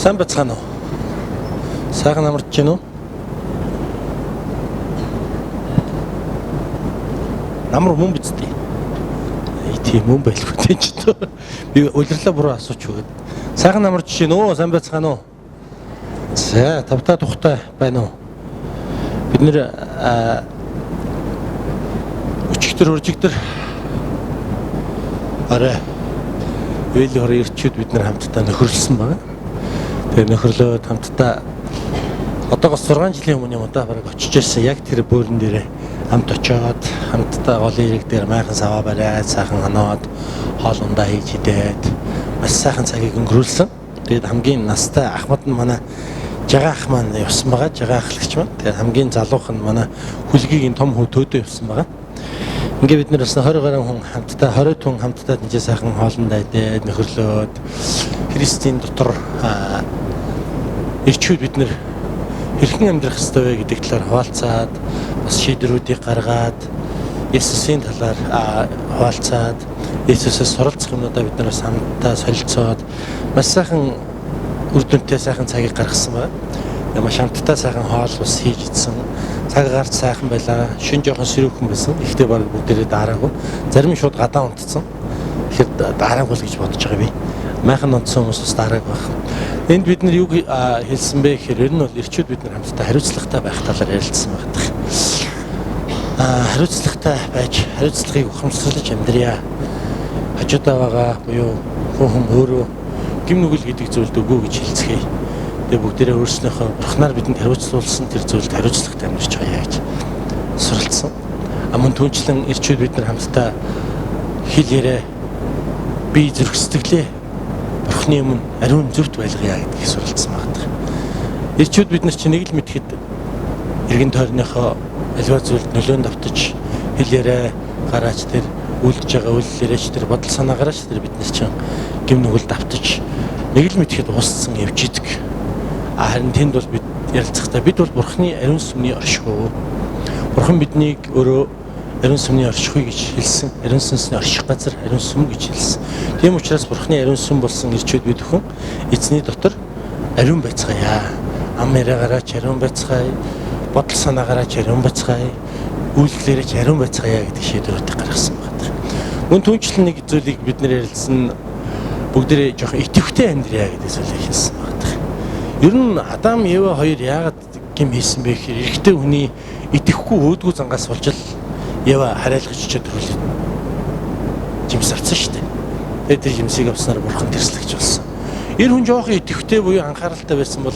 Сайн бацгаана уу? Сайхан амарч гин үү? Намар мөн биз дээ. Тийм мөн байлгүй тийм ч тоо. Би улирлаа буруу асууч өгöd. Сайхан амарч гин үү? Сайн бацгаана уу? За, тавтаа тухтай байна уу? Бид нэр өчигдөр хөржигдөр арай үеийн хорын ирчүүд бид нар хамтдаа нөхөрлсөн байна. Тэгээ нөхөрлөөд хамтдаа одоогоос 6 жилийн өмнө юм да бараг очиж ирсэн. Яг тэр бөөрн дээрээ хамт очиод хамтдаа голын ирэг дээр майхан саваа бариад сайхан ханаад хоолундаа хийж идээд маш сайхан цагийг өнгөрүүлсэн. Тэгээд хамгийн настай ахмад нь манай жагаа ах маань явсан байгаа. Жагаа ахлагч маань. Тэгээд хамгийн залуухан нь манай хүлгийн том хөв төөдөө явсан байгаа. Ингээ бид нар бас 20 гаруй хүн хамтдаа 20 хүн хамтдаа тийж сайхан хоолндоо идээд нөхөрлөөд Христийн дотор ирчүүд бид нар хэрхэн амьдрах ёстой вэ гэдэг талаар хуваалцаад бас шийдвэрүүдийг гаргаад Есүсийн талаар хуваалцаад Есүсээс суралцах юмудаа бид нар бас хамтдаа солилцоод маш сайхан үр дүнтэй сайхан цагийг гаргасан байна. Маш хамтдаа сайхан хоол ус хийж идсэн. Цаг гарч сайхан байлаа. Шин жоохон сэрүүхэн байсан. Ихтэй баг бүгдээрээ даараагүй. Зарим нь шууд гадаа унтцсан. Тэгэхээр даараагүй л гэж бодож байгаа би. Майхан унтсан хүмүүс бас даараагүй байх. Энд бид нар юу хэлсэн бэ гэхээр ер нь бол ирчүүд бид нар хамтдаа хариуцлагатай байх талаар ярилцсан байдаг. Хариуцлагатай байж хариуцлагыг ухамсарлаж амьдрья. Хажуудаа байгаа буюу хүн өөрөө гим нүгэл гэдэг зүйлд өгөө гэж хэлцгээе. Тэгээ бүгдээрээ өөрснөөхөө бурхнаар бидэнд хариуцлуулсан тэр зүйлд хариуцлагатай амьдарч байгаа гэж суралцсан. Мөн түнчлэн ирчүүд бид нар хамтдаа хэл яриа бие зүрх сэтгэлээ бурхны өмнө ариун зөвхт байлгая гэдгийг суралцсан байдаг. Ирчүүд бид нар чинь нэг л мэдхэд эргэн тойрныхоо аливаа зүйлд нөлөөнд автаж хэл яриа гараач тэр үлдэж байгаа үйллэрээч тэр бодол санаа гараач тэр бид нар чинь гим нүгэлд автаж нэг л мэдхэд уусцсан явж идэг. Харин тэнд бол бид ярилцахдаа бид бол бурхны ариун сүмний оршихуй. Бурхан биднийг өөрөө ариун сүмний оршихуй гэж хэлсэн. Ариун сүнсний орших газар ариун сүм гэж хэлсэн. Тийм учраас бурхны ариун сүм болсон ирчүүд бид бүхэн эзний дотор ариун байцгаая. Ам яриагаараач ариун байцгаая. Бодол санаагаараач ариун байцгаая. Үйлдэлээрээч ариун байцгаая гэдэг шийдвэрүүдийг гаргасан байна. Мөн түнчлэн нэг зүйлийг бид нэр ярилцсан бүгдээрээ жоохон идэвхтэй амьдрья гэдэг зүйлийг хэлсэн байна. Ер нь Адам Ева хоёр яагаад гим хийсэн бэ гэхээр эрэгтэй хүний идэхгүй өөдгөө зангаас болж л Ева хараалгаж очиод төрүүлээ. Жимс авсан шүү дээ. Тэгээд тэр жимсийг авснаар бурхан тэрслэгч болсон. Ер хүн жоохон идэвхтэй буюу анхааралтай байсан бол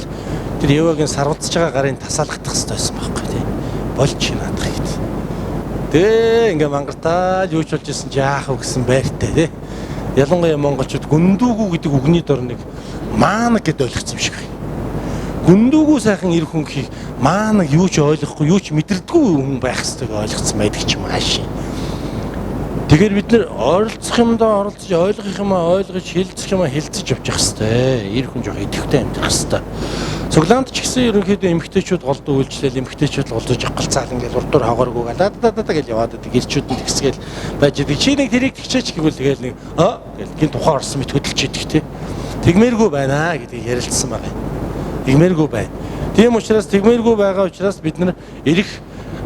тэр Евагийн сарвалцж байгаа гарын тасаалгах хэрэгтэй байсан байхгүй тий. Болж наадах хэд. Тэгээ ингээ мангартаа юуч болж исэн жаах өгсөн байртай тий. Ялангуяа монголчууд гүндүүгүү гэдэг үгний дор нэг маанаг гэдээ ойлгосон юм шиг байна. Гүндүүгүү сайхан ирэх хүн гэхийг маанаг юу ч ойлгохгүй, юу ч мэдэрдэггүй хүн байх ёстойг ойлгоцсон байдаг ч юм ааши. Тэгэхээр бид нэр ойролцох юмдаа оролцож, ойлгох юмаа ойлгож, хэлцэх юмаа хэлцэж явчих хэвээр. Ирэх хүн жоох идэвхтэй амьдрах хэвээр. Цуглаанд ч гэсэн ерөнхийдөө эмэгтэйчүүд голдуу үйлчлэл, эмэгтэйчүүд голдож авгалцаал ингээл урдуур хагааргүй галаадаа гэж яваад байдаг. Ирчүүд нь тэгсгээл байж идэг. Чи нэг тэрийг тэгчээч гэвэл тэгэл нэг гэл гин тухайн орсон мэт хөдөлж идэг тий. Тэгмээргүй байна гэдгийг ярилцсан байгаа. Тэгмээргүй байна. Тийм учраас тэгмээргүй байгаа учраас бид нар ирэх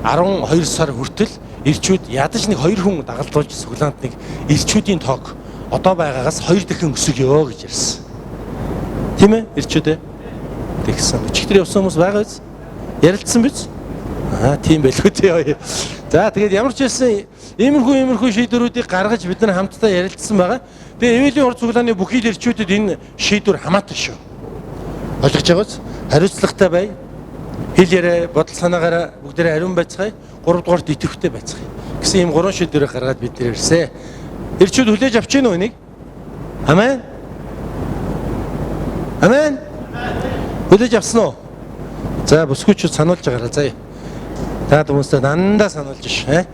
12 сар хүртэл ирчүүд ядаж нэг 2 хүн дагалдуулж цуглаанд нэг ирчүүдийн тоог одоо байгаагаас 2 дахин өсгөё гэж ярьсан. Тийм ээ ирчүүдээ тэгсэн. Өчигдөр явсан хүмүүс байгаа биз? Ярилцсан биз? Тийм байлгүй тий. За тэгээд ямар ч хэлсэн иймэрхүү шийдвэрүүдийг гаргаж бид нар хамтдаа ярилцсан байгаа. Тэгээ Эвэлийн урд цуглааны бүхий л ирчүүдэд энэ шийдвэр хамаатай шүү. Ойлгож байгаа биз? Хариуцлагатай бай. Хэл яриа, бодол санаагаараа бүгдээрээ ариун байцгаая. 3 дугаарт идэвхтэй байцгаая. Гэсэн ийм 3 шийдвэрийг гаргаад бид нэр ирсэн. Ирчүүд хүлээж авч гин үү энийг? Амен. Амен. Хүлээж авсан уу? За бүсгүйчүүд сануулж байгаарай заа. Та хүмүүстээ дандаа сануулж ш.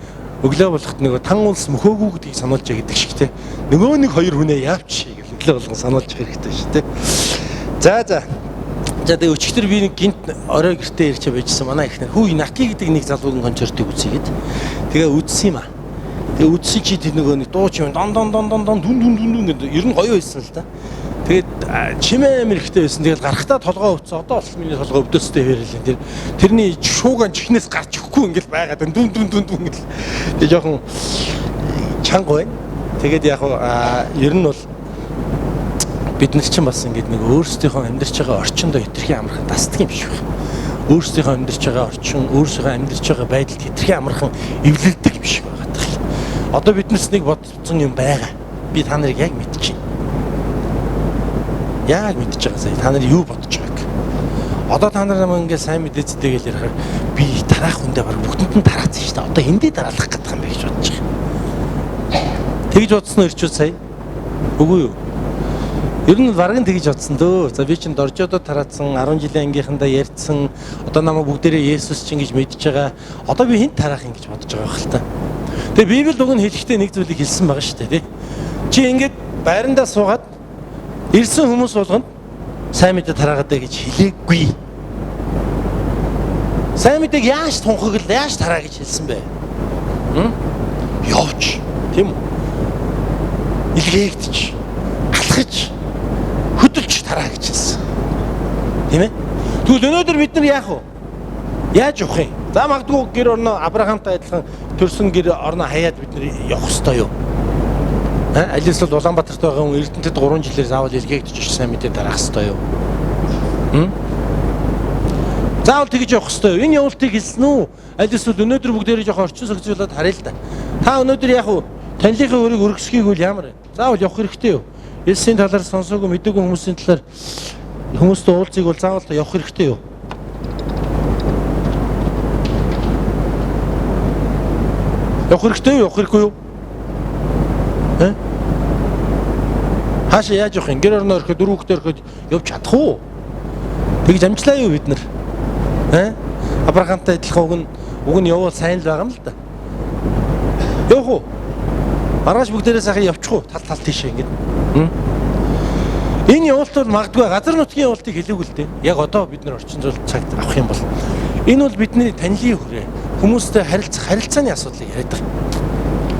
Өглөө болоход нөгөө тан улс мөхөөгүй гэдгийг сануулж гэдэг шиг те. Нөгөө нэг 2 хүнээ яавч гэх өглөө болгон сануулж хэрэгтэй ш те. За. За тэгээ өчигдөр би нэг гинт орой гэртээ ирчээ байжсан манай ихнэр хүү Наки гэдэг нэг залуугийн концертыг үзье гэд. Тэгээ үзсэн юм аа. Тэгээ үзсэн чи тэр нөгөө нэг дуу ч юм дон гэдэг ер нь гоё байсан л да. Тэгээд чимээ мэрэгтэй байсан. Тэгээд гарахтаа толгоо өвцсөн. Одоо бол миний толгоо өвдөөстэй хэрэлээ. Тэрний шууган чихнээс гарч өгөхгүй ингээл байгаад дүн ингээл. Тэгээд жоохон чанга байна. Тэгээд яг ер нь бол бид нар чинь бас ингээд нэг өөрсдийнхөө амьдарч байгаа орчиндөө хэтэрхий амархан дасдаг юм шиг байна. Өөрсдийнхөө амьдарч байгаа орчин, өөрсдийнхөө амьдарч байгаа байдалд хэтэрхий амархан эвлэлдэг юм шиг байгаа тал. Одоо биднээс нэг бодсон юм байгаа. Би та нарыг яг мэдчихэе. Яг мэдчихэж байгаа сая. Та нар юу бодож байгааг. Одоо та нар намайг ингээд сайн мэдээцтэй гэж ярихаар би тараах хүндээ баг бүгдэнд нь тараацсан шүү дээ. Одоо эндээ тараалах гэдэг юм бэ гэж бодож байгаа. Тэгж бодсон өрчөө сая. Үгүй юу? Ер нь бараг нь тэгж бодсон дөө. За би чинь доржоодоо тараацсан 10 жилийн ангийнхандаа ярьсан. Одоо намайг бүгдээрээ Есүс чинь гэж мэдж байгаа. Одоо би хэн тараах юм гэж бодож байгаа хэл та. Тэгээ Библи уг нь хэлэхдээ нэг зүйлийг хэлсэн байгаа шүү дээ, тий. Чи ингээд байрандаа суугаад ирсэн хүмүүс болгонд сайн мэдээ тараагаад гэж хэлээгүй. Сайн мэдээг яаж тунхаглал, яаж тараа гэж хэлсэн бэ? Явж, тийм үү? Илгээгдэж, алхаж, хөдөлж тараа гэж хэлсэн. Тийм ээ? Тэгвэл өнөөдөр бид нар яах вэ? Яаж явах юм? За магадгүй гэр орноо Авраамтай адилхан төрсөн гэр орноо хаяад бид нар явах ёстой юу? Аль эсвэл Улаанбаатарт байгаа хүн Эрдэнэтэд 3 жилээр заавал илгээгдэж сайн мэдээ дараах ёстой юу? Заавал тэгж явах ёстой юу? Энэ явуултыг хэлсэн үү? Аль эсвэл өнөөдөр бүгдээрээ жоохон орчин согцуулаад харъя л да. Та өнөөдөр яг уу танилынхаа өрийг өргөсгийг үл ямар вэ? Заавал явах хэрэгтэй юу? Есүсийн талаар сонсоогүй мэдээгүй хүмүүсийн талаар хүмүүстэй уулзыг бол заавал явах хэрэгтэй юу? Явах хэрэгтэй юу? Явах хэрэггүй юу? Хаашаа яаж явах юм? Гэр орноо өрхөд, дөрөв хүүхдээ өрхөд явж чадах уу? Тэгж амжлаа юу бид нар? Авраамтай адилхан уг нь явуул сайн л байгаа юм л да. Явах уу? Маргааш бүгдээрээ сайхан явчих уу? Тал тийшээ ингэ. Энэ явуулт бол магадгүй газар нутгийн явуултыг хэлээгүй л дээ. Яг одоо бид нар орчин зуйл цагт авах юм бол энэ бол бидний танилын хүрээ. Хүмүүстэй харилцааны асуудлыг яриад байгаа.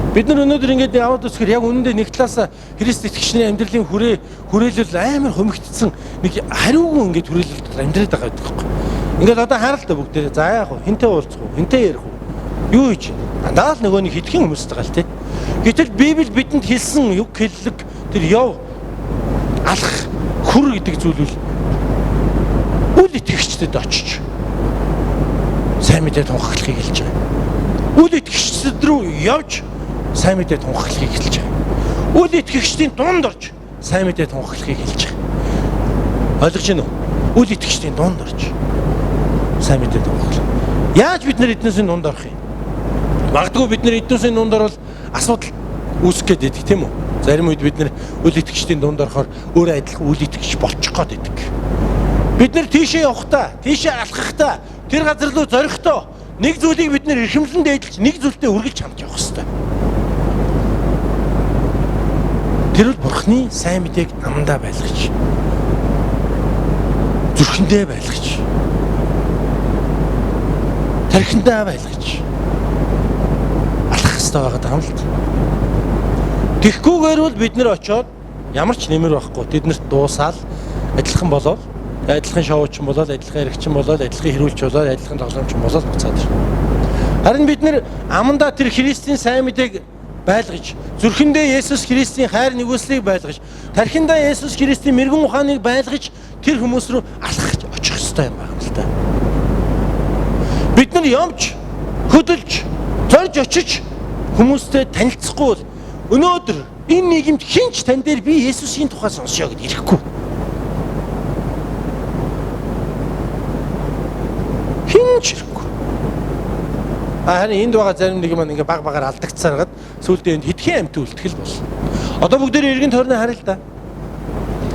Бид нар өнөөдөр ингээд аваад үзэхээр яг үнэндээ нэг талаасаа Христ итгэгчний амьдралын хүрээлэл амар хумигдсан нэг хариугүй ингээд хүрээлэлд амьдраад байгаа гэдэг юм. Ингээд одоо хараа л да бүгдээ. За яах вэ? Хинтээ уулзах уу? Хинтээ ярих уу? Юу хийж байна? Дандаа л нөгөө нэг хитгэн хүмүүстэй гал тий. Гэтэл Библи бидэнд хэлсэн юг хэллэг тэр яв алах хүр гэдэг зүйл үл итгэгчдэд очиж сайн мэдээ тунхаглахыг хэлж байгаа. Үл итгэгчдэд рүү явж сайн мэдээ тунхаглахыг хэлж байгаа. Үл итгэгчдийн дунд орж сайн мэдээ тунхаглахыг хэлж байгаа. Ойлгож байна уу? Үл итгэгчдийн дунд орж сайн мэдээ тунхаглах. Яаж бид нар эднээс дунд орох юм? Магадгүй бид нар эднээс дунд орвол асуудал үүсэх гээд байдаг тийм үү? Зарим үед бид нар үл итгэгчдийн дунд орохоор өөрөө адилхан үл итгэгч болчих гээд байдаг. Бид нар тийшээ явахдаа, тийшээ алхахдаа, тэр газар руу зорихдоо нэг зүйлийг бид нар эрхэмлэн дээдлж, нэг зүйлдээ үргэлж хамт явах хэрэгтэй. Тэр бол Бурхны сайн мэдээг амандаа байлгаж, зүрхэндээ байлгаж, тархиндаа байлгаж алхах хэрэгтэй байгаа юм л да. Тэгхгүйгээр бол бид нар очиод ямар ч нэмэр байхгүй тэднэрт дуусаал адилхан болоод адилхан шоучин болоод адилхан эргэгчин болоод адилхан хэрүүлч болоод адилхан тоглоомчин болоод буцаад ирнэ. Харин бид нар амандаа тэр Христийн сайн мэдээг байлгаж зүрхэндээ Есүс Христийн хайр нэгүслийг байлгаж тархиндаа Есүс Христийн мэрэгэн ухааныг байлгаж тэр хүмүүс рүү алхаж очих ёстой юм байна л да. Бид нар явж хөдөлж зорж очиж хүмүүстэй танилцахгүй бол өнөөдөр энэ нийгэмд хинч тань дээр би Есүсийн тухай сонсё гэд ирэхгүй. Хинч ирэхгүй. Харин энд байгаа зарим нэг маань ингээ баг багаар алдагдсараад сүүлдээ энд хитгэн амьтан үлтгэл бол. Одоо бүгдээ эргэн тойрны харъя л да.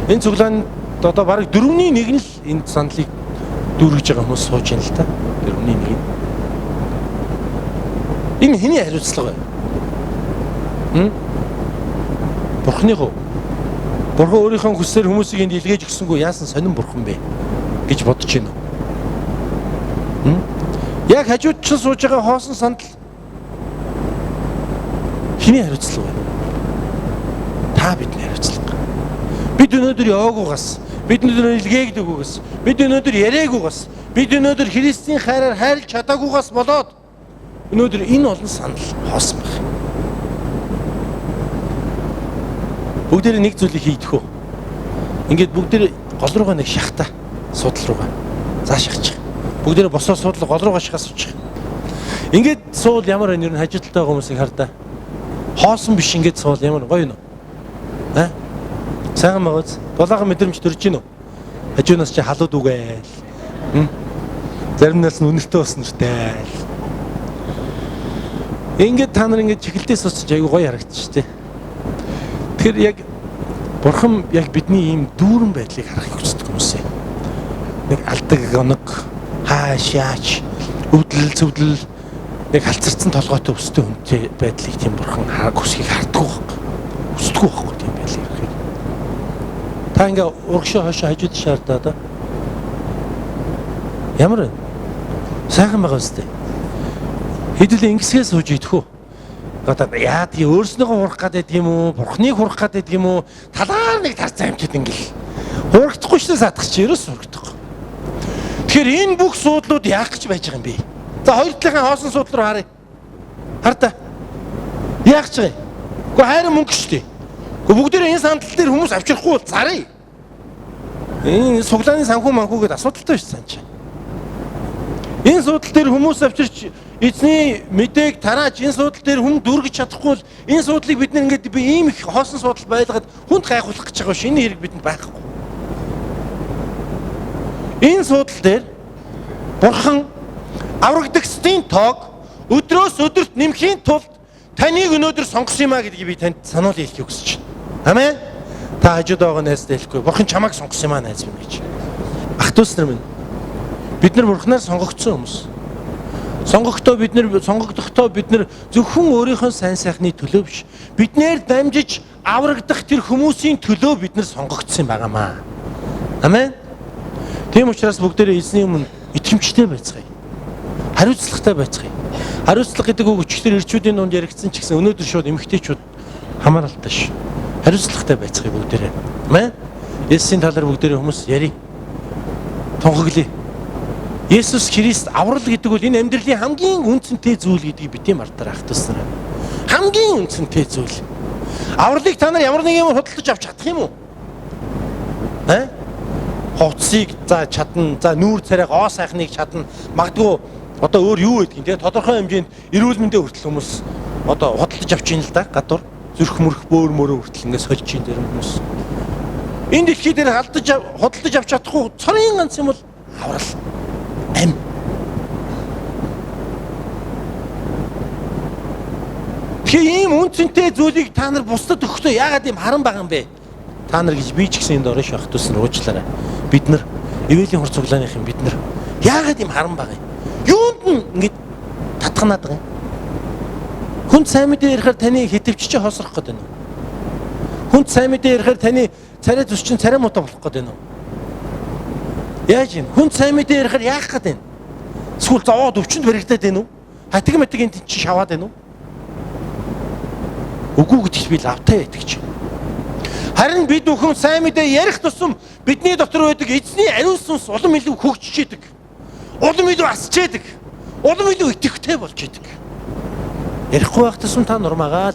Энэ цуглаанд одоо бараг 4-ний 1 нь л энэ сандлыг дүүргэж байгаа хүмүүс сууж байна л да. 4-ний 1 нь. Энэ хэний хариуцлага вэ? Бурхны хөө. Бурхан өөрийнхөө хүслээр хүмүүсийг энд илгээж өгсөнгөө яасан сонин бурхан бэ гэж бодож байна уу? Яг хажууд чинь сууж байгаа хоосон сандал хэний хариуцлага вэ? Та бидний хариуцлага. Бид өнөөдөр яваагүйгаас, бид өнөөдөр илгээгдэггүйгээс, бид өнөөдөр яриагүйгээс, бид өнөөдөр Христийн хайраар хайрлаж чадаагүйгаас болоод өнөөдөр энэ олон санал хоосон байна. Бүгдээр нэг зүйлийг хийдэх үү? Ингээд бүгдээр гол руугаа нэг шахтаа, суудлал руугаа зааш шахчих. Бүгдээр босоо суудлал гол руугаа шахаа суучих. Ингээд суул ямар энэ ер нь хажуудалтай байгаа хүмүүсийг хардаа. Хоосон биш ингээд суул ямар гоё юм. Сайхан байгаач. Дулаахан мэдрэмж төрж гин үү? Хажуунаас чи халууд үгээл. Заримнаас нь үнэлтэ болсон нэртэй. Ингээд та нар ингээд чиглэлдээ суцж аягүй гоё харагдчих тий. Тэгэхээр яг Бурхан яг бидний ийм дүүрэн байдлыг харахыг хүсдэг хүмүүс ээ. Нэг алдаг оног, хааш яач, өвдөл цөвдөл нэг халцарцсан толгойтой өстэй хүнтэй байдлыг тийм Бурхан хүсхийг харддаг байхгүй. Хүсдэг байхгүй тийм байдлыг харахыг. Та ингээ урагшаа хойшоо хажууд шаардаа да. Ямар вэ? Сайхан байгаа үстэй. Хэдүүлээ ингэсгээс сууж идэх үү? Одоо яа тий өөрснөөгөө хурах гэдэг юм уу? Бурхныг хурах гэдэг юм уу? Талаар нэг тарцаа амчид ингээл. Хурагдахгүй ч саадах чи ерөөс хурагдахгүй. Тэгэхээр энэ бүх суудлууд яах гэж байж байгаа юм бэ? За хоёр талынхаа хоосон суудлал руу харъя. Хар та. Яах гэж байгаа юм? Гэхдээ хайрын мөнгө шүү дээ. Гэхдээ бүгдээрээ энэ сандал дээр хүмүүс авчрахгүй бол зарыг. Энэ суглааны санхүү манхүү гэдэг асуудалтай биш санаж. Энэ суудлал дээр хүмүүс авчирч эзний мэдээг тарааж энэ суудлал дээр хүн дүргэж чадахгүй бол энэ суудлыг бид нэг ингээд ийм их хоосон суудлал байлгаад хүнд гайхуулах гэж байгаа ш. Энэ хэрэг бидэнд байхгүй. Энэ суудлал дээр Бурхан аврагдагчдын тоог өдрөөс өдөрт нэмхийн тулд таныг өнөөдөр сонгосон юм а гэдгийг би танд сануулъя хэлхийг хүсэж байна. Амен. Та хажууд байгаа найзтай хэлэхгүй. Бурхан чамайг сонгосон юм а найз минь гэж. Ах トゥ уснар минь. Бид нар Бурханаар сонгогдсон хүмүүс. Сонгогдохдоо бид нар зөвхөн өөрийнхөө сайн сайхны төлөө биш. Биднээр дамжиж аврагдах тэр хүмүүсийн төлөө бид нар сонгогдсон байгаамаа. Амен. Тийм учраас бүгдээрээ эзний өмнө итгэмжтэй байцгаая. Хариуцлагатай байцгаая. Хариуцлага гэдэг үг өчигдөр ирчүүдийн дунд яригдсан ч гэсэн өнөөдөр шууд эмэгтэйчүүд хамааралтай ш. Хариуцлагатай байцгаая бүгдээрээ. Амен. Есүсийн талаар бүгдээрээ хүмүүс ярий. Тунхаглая. Есүс Христ аврал гэдэг бол энэ амьдралын хамгийн үнцэнтэй зүйл гэдгийг бити мартаар ахтсан. Хамгийн үнцэнтэй зүйл. Авралыг та нар ямар нэг юм худалдаж авч чадах юм уу? Хувцсыг за чадна, за нүүр царайг оо сайхныг чадна. Магадгүй одоо өөр юу гэдэг юм те тодорхой хэмжээнд эрүүл мэндийн хүртэл хүмүүс одоо худалдаж авч ийн л да гадуур зүрх мөрөх бөөр мөрөө хүртэл ингээс сольж ийн дэрэн хүмүүс. Энэ дэлхий дээр худалдаж авч чадахгүй цорын ганц юм бол аврал. Ам. Тэгэхээр ийм үнцэнтэй зүйлийг та нар бусдад өгөхдөө яагаад ийм харан байгаа юм бэ? Та нар гэж би ч гэсэн энд орно шахах тусан уучлаарай. Бид нар эвэлийн хур цуглааных юм бид нар яагаад ийм харан байгаа юм? Юунд нь ингэж татганаад байгаа юм? Хүн сайн мэдээ ярихаар таны хитвчч хоосрох гэдэг нь. Хүн сайн мэдээ ярихаар таны царай зүсчин царай муутай болох гэдэг нь. Яаж юм? Хүн сайн мэдээ ярихаар яах гэдэг нь? Эсвэл зовоод өвчнөд баригдаад байна уу? Хатиг мэтиг энэ чи шаваад байна уу? Үгүй гэдэгт би лавтай байдаг. Харин бид бүхэн сайн мэдээ ярих тусам бидний дотор байдаг эзний ариун сүнс улам илүү хөгжиж идэг. Улам илүү асч идэг. Улам илүү итгэвтэй болж идэг. Ярихгүй байх тусам та нурмаагаал.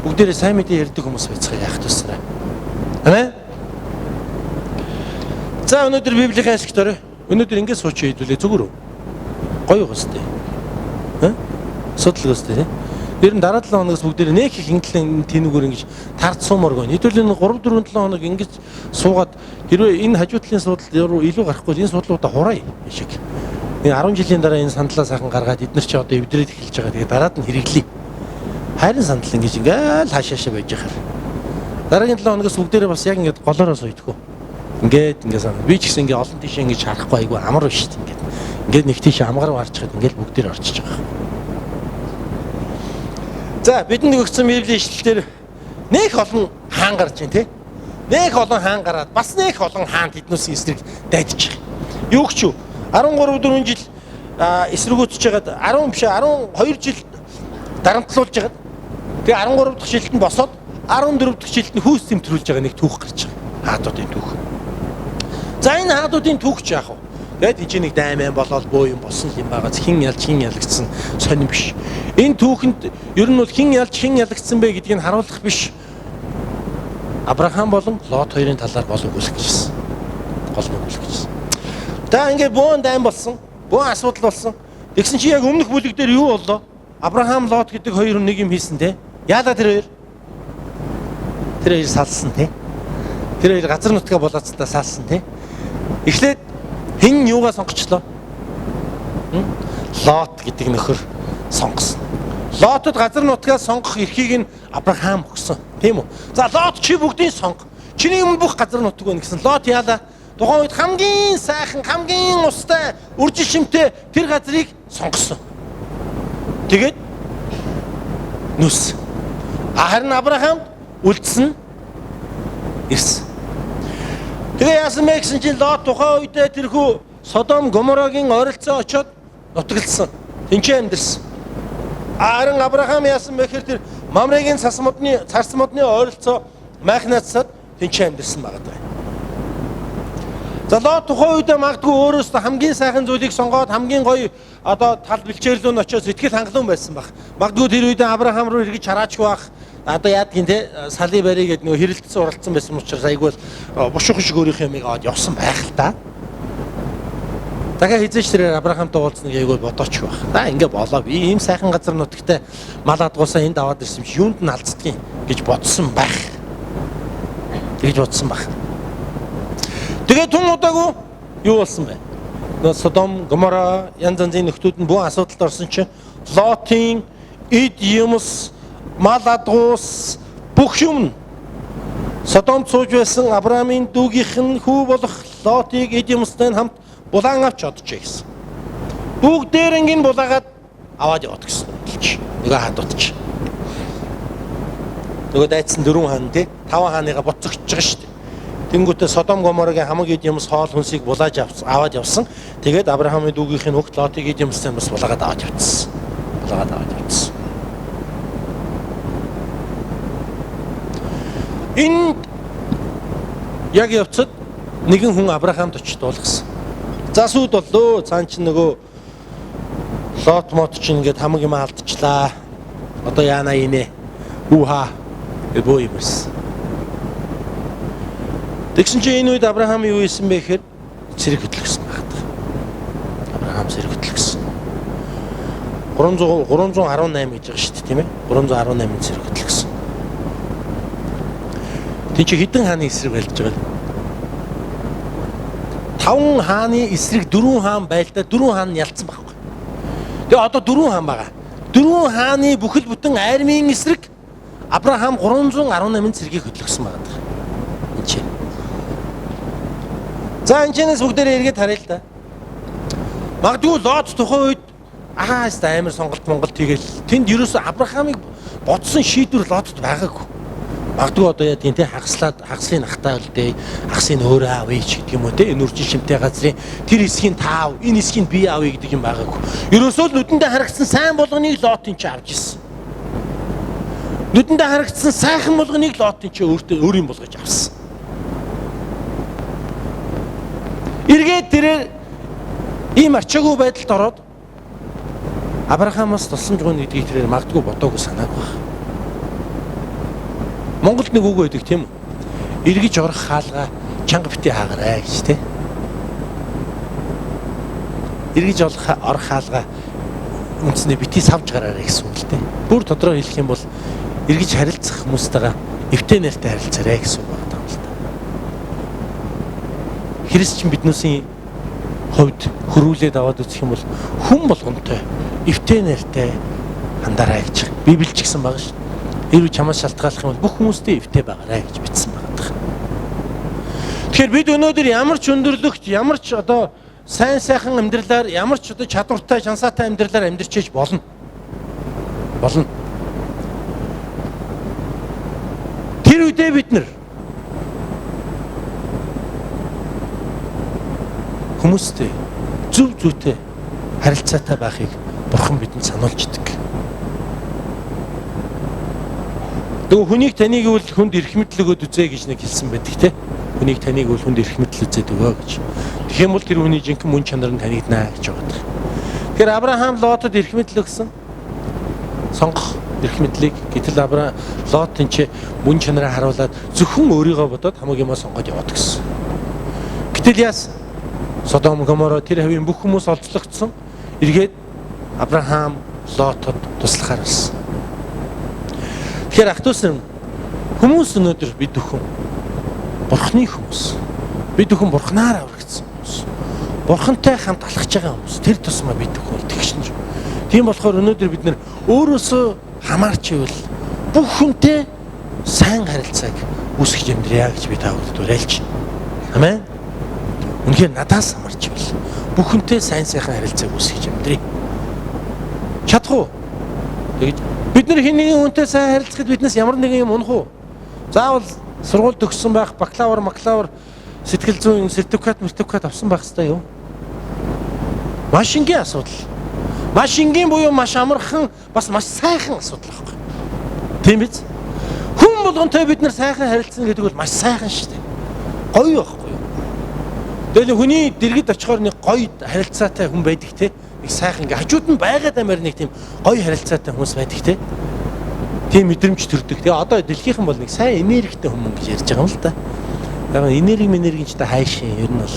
Бүгдээрээ сайн мэдээ ярьдаг хүмүүс байцгаая яах тусараа. Амен. За өнөөдөр Библийн ашигт орой. Өнөөдөр ингэж сууч хийдүүлээ зүгээр үү? Гоё гостой. Судлал гостой. Ер нь дараа 7 хоногоос бүгдээрээ нэг их инглэн тэнүүгээр ингэж тард суумаар гоо. Хэдүүл энэ 3 4 7 хоног ингэж суугаад хэрвээ энэ хажуу талын суудлал илүү гарахгүй энэ суудлуудаа хураа шиг. Энэ 10 жилийн дараа энэ сандлаа сайхан гаргаад эдгээр чи одоо эвдрээд эхэлж байгаа. Тэгээд дараад нь хэрэглэе. Хайрын сандал ингэж ингээл хаашаашаа байж байгаа. Дараагийн 7 хоногоос бүгдээрээ бас яг ингэж голоороо сойдгоо. Ингээд санаа. Би ч гэсэн ингэ олон тийш ингэж харахгүй айгүй амар биш шүү дээ. Ингээд нэг тийш амгаар гарч чад ингээд бүгдээр орчиж байгаа. За бидэнд өгсөн Библийн ишлэлээр нэг олон хаан гарч байна те. Нэг олон хаан гараад бас нэг олон хаан тэднүүсийн эсрэг дайдчих. Юу ч юу 13 4 жил эсрэгөөцөж жагаад 10 биш 12 жил дарамтлуулж жагаад Тэгээ 13 дахь жилд нь босоод 14 дахь жилд нь хүйс тэмтрүүлж байгаа нэг түүх гарч байгаа. Хаадуудын түүх. За энэ хаадуудын түүх ч яах вэ? Тэгээд энэ нэг дайман болоод боо юм болсон юм байгаа. Хин ялагдсан сонирн биш. Энэ түүхэнд ер нь бол хин ялагдсан бэ гэдгийг харуулах биш. Авраам болон Лот хоёрын талаар гол өгүүлэх гэжсэн. Гол өгүүлэх гэжсэн. За ингээд буун дайм болсон. Буун асуудал болсон. Тэгсэн чи яг өмнөх бүлэг дээр юу боллоо? Авраам Лот гэдэг хоёр хүн нэг юм хийсэн те. Яалаа тэр хоёр салсан те. Тэр хоёр газар нутгаа болооцтой салсан те. Эхлээд хэн юугаа сонгочлоо? Лот гэдэг нөхөр сонгосон. Лотод газар нутгаа сонгох эрхийг нь Авраам өгсөн. Тийм үү? За Лот чи бүгдийг сонго. Чиний өмнө бүх газар нутаг байна гэсэн. Лот яалаа? Тухайн үед хамгийн сайхан, хамгийн устай, үржил шимтэй тэр газрыг сонгосон. Тэгээд нүс. Харин Авраам үлдсэн ирсэн. Тэгээ яасан бэ гэсэн чинь Лот тухайн үедээ тэрхүү Содом Гоморогийн ойролцоо очоод нутагласан. Тэнцээ амьдэрсэн. Харин Авраам яасан бэ гэхээр тэр Мамрегийн царс модны ойролцоо майхнацсад тэнцээ амьдэрсэн байгаа. За Лот тухайн үедээ магадгүй өөрөөсөө хамгийн сайхан зүйлийг сонгоод хамгийн гоё одоо тал бэлчээрлүүн очоод сэтгэл хангалуун байсан баг. Магадгүй тэр үедээ Авраам руу эргэж хараач байх. Одоо яадгийн те сали барий гэдэг нөгөө хэрэлдсэн уралдсан байсан учраас айгүй бушуух шиг өөрийнх юмыг аваад явсан байх л да. Дахиад хизээч тэрээр Авраамтай уулзныг айгүй бодооч байх. Да ингээ болоо. Би ийм сайхан газар нутагтай мал адгуусаа энд аваад ирсэн чи юунд нь алддгийг гэж бодсон байх. Тэгж бодсон байх. Тэгээ тун удаагүй юу болсон бэ? Нөгөө Содом, Гомора, янз янзын нөхдүүд нь бүх асуудалд орсон чинь Лотын эд юмс, мал адгуус бүх юм Содомд сууж байсан Авраамын дүүгийнх нь хүү болох Лотыг эд юмстай хамт булаан авч оджээ гэсэн. Бүгдээр ингэ булаагаад аваад яваад гэсэн. Нөгөө хадуудч. Нөгөө дайцсан 4 хаан тий 5 хааныгаа буцагч байгаа шүү дээ. Тэнгүүтээ Содом Гоморогийн хамаг эд юмс хоол хүнсийг булааж аваад явсан. Тэгээд Авраамын дүүгийнх нь хөгт Лотыг эд юмстай бас булаагаад аваад явцсан. Энэ яг явцад нэгэн хүн Авраамд очиж дуулгасан. За сүйд боллоо. Цаан чинь нөгөө Лот мот чинь ингээд хамаг юм алдчихлаа. Одоо яана инэ. Үхаа. Боо юмс. Тэгсэн чинь энэ үед Авраам юу хийсэн бэ гэхээр цэрэг хөтлөсөн багт. Авраам цэрэг хөтлөсөн. 318 гэж байгаа шүү дээ, тийм ээ? 318 цэрэг хөтлөсөн. Тэг чи хэдэн хааны эсрэг байлж байгаа вэ? 5 хааны эсрэг 4 хаан байлдаа 4 хаан нь ялцсан байхгүй. Тэгээ одоо 4 хаан байгаа. 4 хааны бүхэл бүтэн армийн эсрэг Авраам 318 цэргийг хөтлөсөн байгаа. Энд чи. За энэчнээс бүгдээрээ эргээд харъя л да. Магадгүй Лот тухайн үед агаст амар сонголт Монголд тэгэл тэнд ерөөсө Авраамыг бодсон шийдвэр Лотод байгаагүй. Магадгүй одоо яа тийм те хагаслын ахтаа үлдээ, хагасын өөрөө авъя ч гэдэг юм уу те энэ үржил шимтэй газрын тэр хэсгийг таав, энэ хэсгийг би авъя гэдэг юм байгаагүй. Ерөөсөө л нүдэндээ харагдсан сайн болгоныг Лотын ч авч ирсэн. Нүдэндээ харагдсан сайхан болгоныг Лотын ч өөр юм болгож авсан. Эргээд тэрээр ийм арчаагүй байдалд ороод Авраамаас тусламж гуйна гэдгийг тэрээр магадгүй бодоогүй санаад байна. Монголд нэг үг байдаг тийм үү? Эргэж орох хаалга чанга бити хаагараа гэж тийм. Эргэж орох хаалга үндснээ бити савж гараарай гэсэн үг л тийм. Бүр тодорхой хэлэх юм бол эргэж харилцах хүмүүстэйгээ эвтэй нэртэй харилцаарай гэсэн үг байна л да. Христчин биднүүсийн хувьд хөрвүүлээд аваад үзэх юм бол хүн болгонтой эвтэй нэртэй хандаарай гэж Библич гэсэн байгаа шүү. Хэрвээ чамаас шалтгааллах юм бол бүх хүмүүстэй эвтэй байгаарай гэж бичсэн байгаа. Тэгэхээр бид өнөөдөр ямар ч өндөрлөгт, ямар ч одоо сайн сайхан амьдралаар, ямар ч одоо чадвартай, шансаатай амьдралаар амьдарч ээж болно. Тэр үедээ бид нар хүмүүстэй зөв зүйтэй харилцаатай байхыг Бурхан бидэнд сануулж идэг. Тэгээ хүнийг таныг бол хүнд эрх мэдэл өгөөд үзье гэж нэг хэлсэн байдаг те. Хүнийг таныг бол хүнд эрх мэдэл үзээд өгөө гэж. Тэгэх юм бол тэр хүний жинхэнэ мөн чанар нь танигдана гэж байгаа. Тэгэхээр Авраам Лотод эрх мэдэл өгсөн. Сонгох эрх мэдлийг гэтэл Лот энэ мөн чанараа харуулад зөвхөн өөрийгөө бодоод хамаг юмаа сонгоод яваад гисэн. Гэтэл яасан? Содом Гоморо тэр хавийн бүх хүмүүс олзлогдсон. Эргээд Авраам Лотод туслахаар болсон. Тэгэхээр ах トゥ усын хүмүүс өнөөдөр бид бүхэн Бурхны хүмүүс. Бид бүхэн Бурхнаар аврагдсан хүмүүс. Бурхантай хамт алхаж байгаа хүмүүс. Тэр тусмаа бид бүхэн итгэж чинь. Тийм болохоор өнөөдөр бид нэр өөрөөсөө хамаарч ивэл бүх хүнтэй сайн харилцааг үүсгэж амьдрья гэж би та бүхэнд уриалж байна. Амен. Үнэхээр надаас хамаарч ивэл бүх хүнтэй сайн сайхан харилцааг үүсгэж амьдрья. Чадах уу? Тэгэж бид нар хин нэгэн хүнтэй сайн харилцахад биднээс ямар нэгэн юм унах уу? Заавал сургууль төгссөн байх, бакалавр, сэтгэл зүйн сертификат авсан байх хэрэгтэй юу? Маш энгийн асуудал. Маш энгийн буюу маш амархан, бас маш сайхан асуудал байхгүй. Тийм биз? Хүн болгонтой бид нар сайхан харилцана гэдэг бол маш сайхан шүү дээ. Гоё байхгүй юу? Тэгэл хүний дэргэд очихоор нэг гоё харилцаатай хүн байдаг те. Нэг сайхан ингээ хажууд нь байгаад амир нэг тийм гоё харилцаатай хүмүүс байдаг те. Тийм мэдрэмж төрдөг. Тэгээ одоо дэлхийнхэн бол нэг сайн энергитэй хүмүүс гэж ярьж байгаа юм л да. Яг энерги ч та хайшин ер нь бол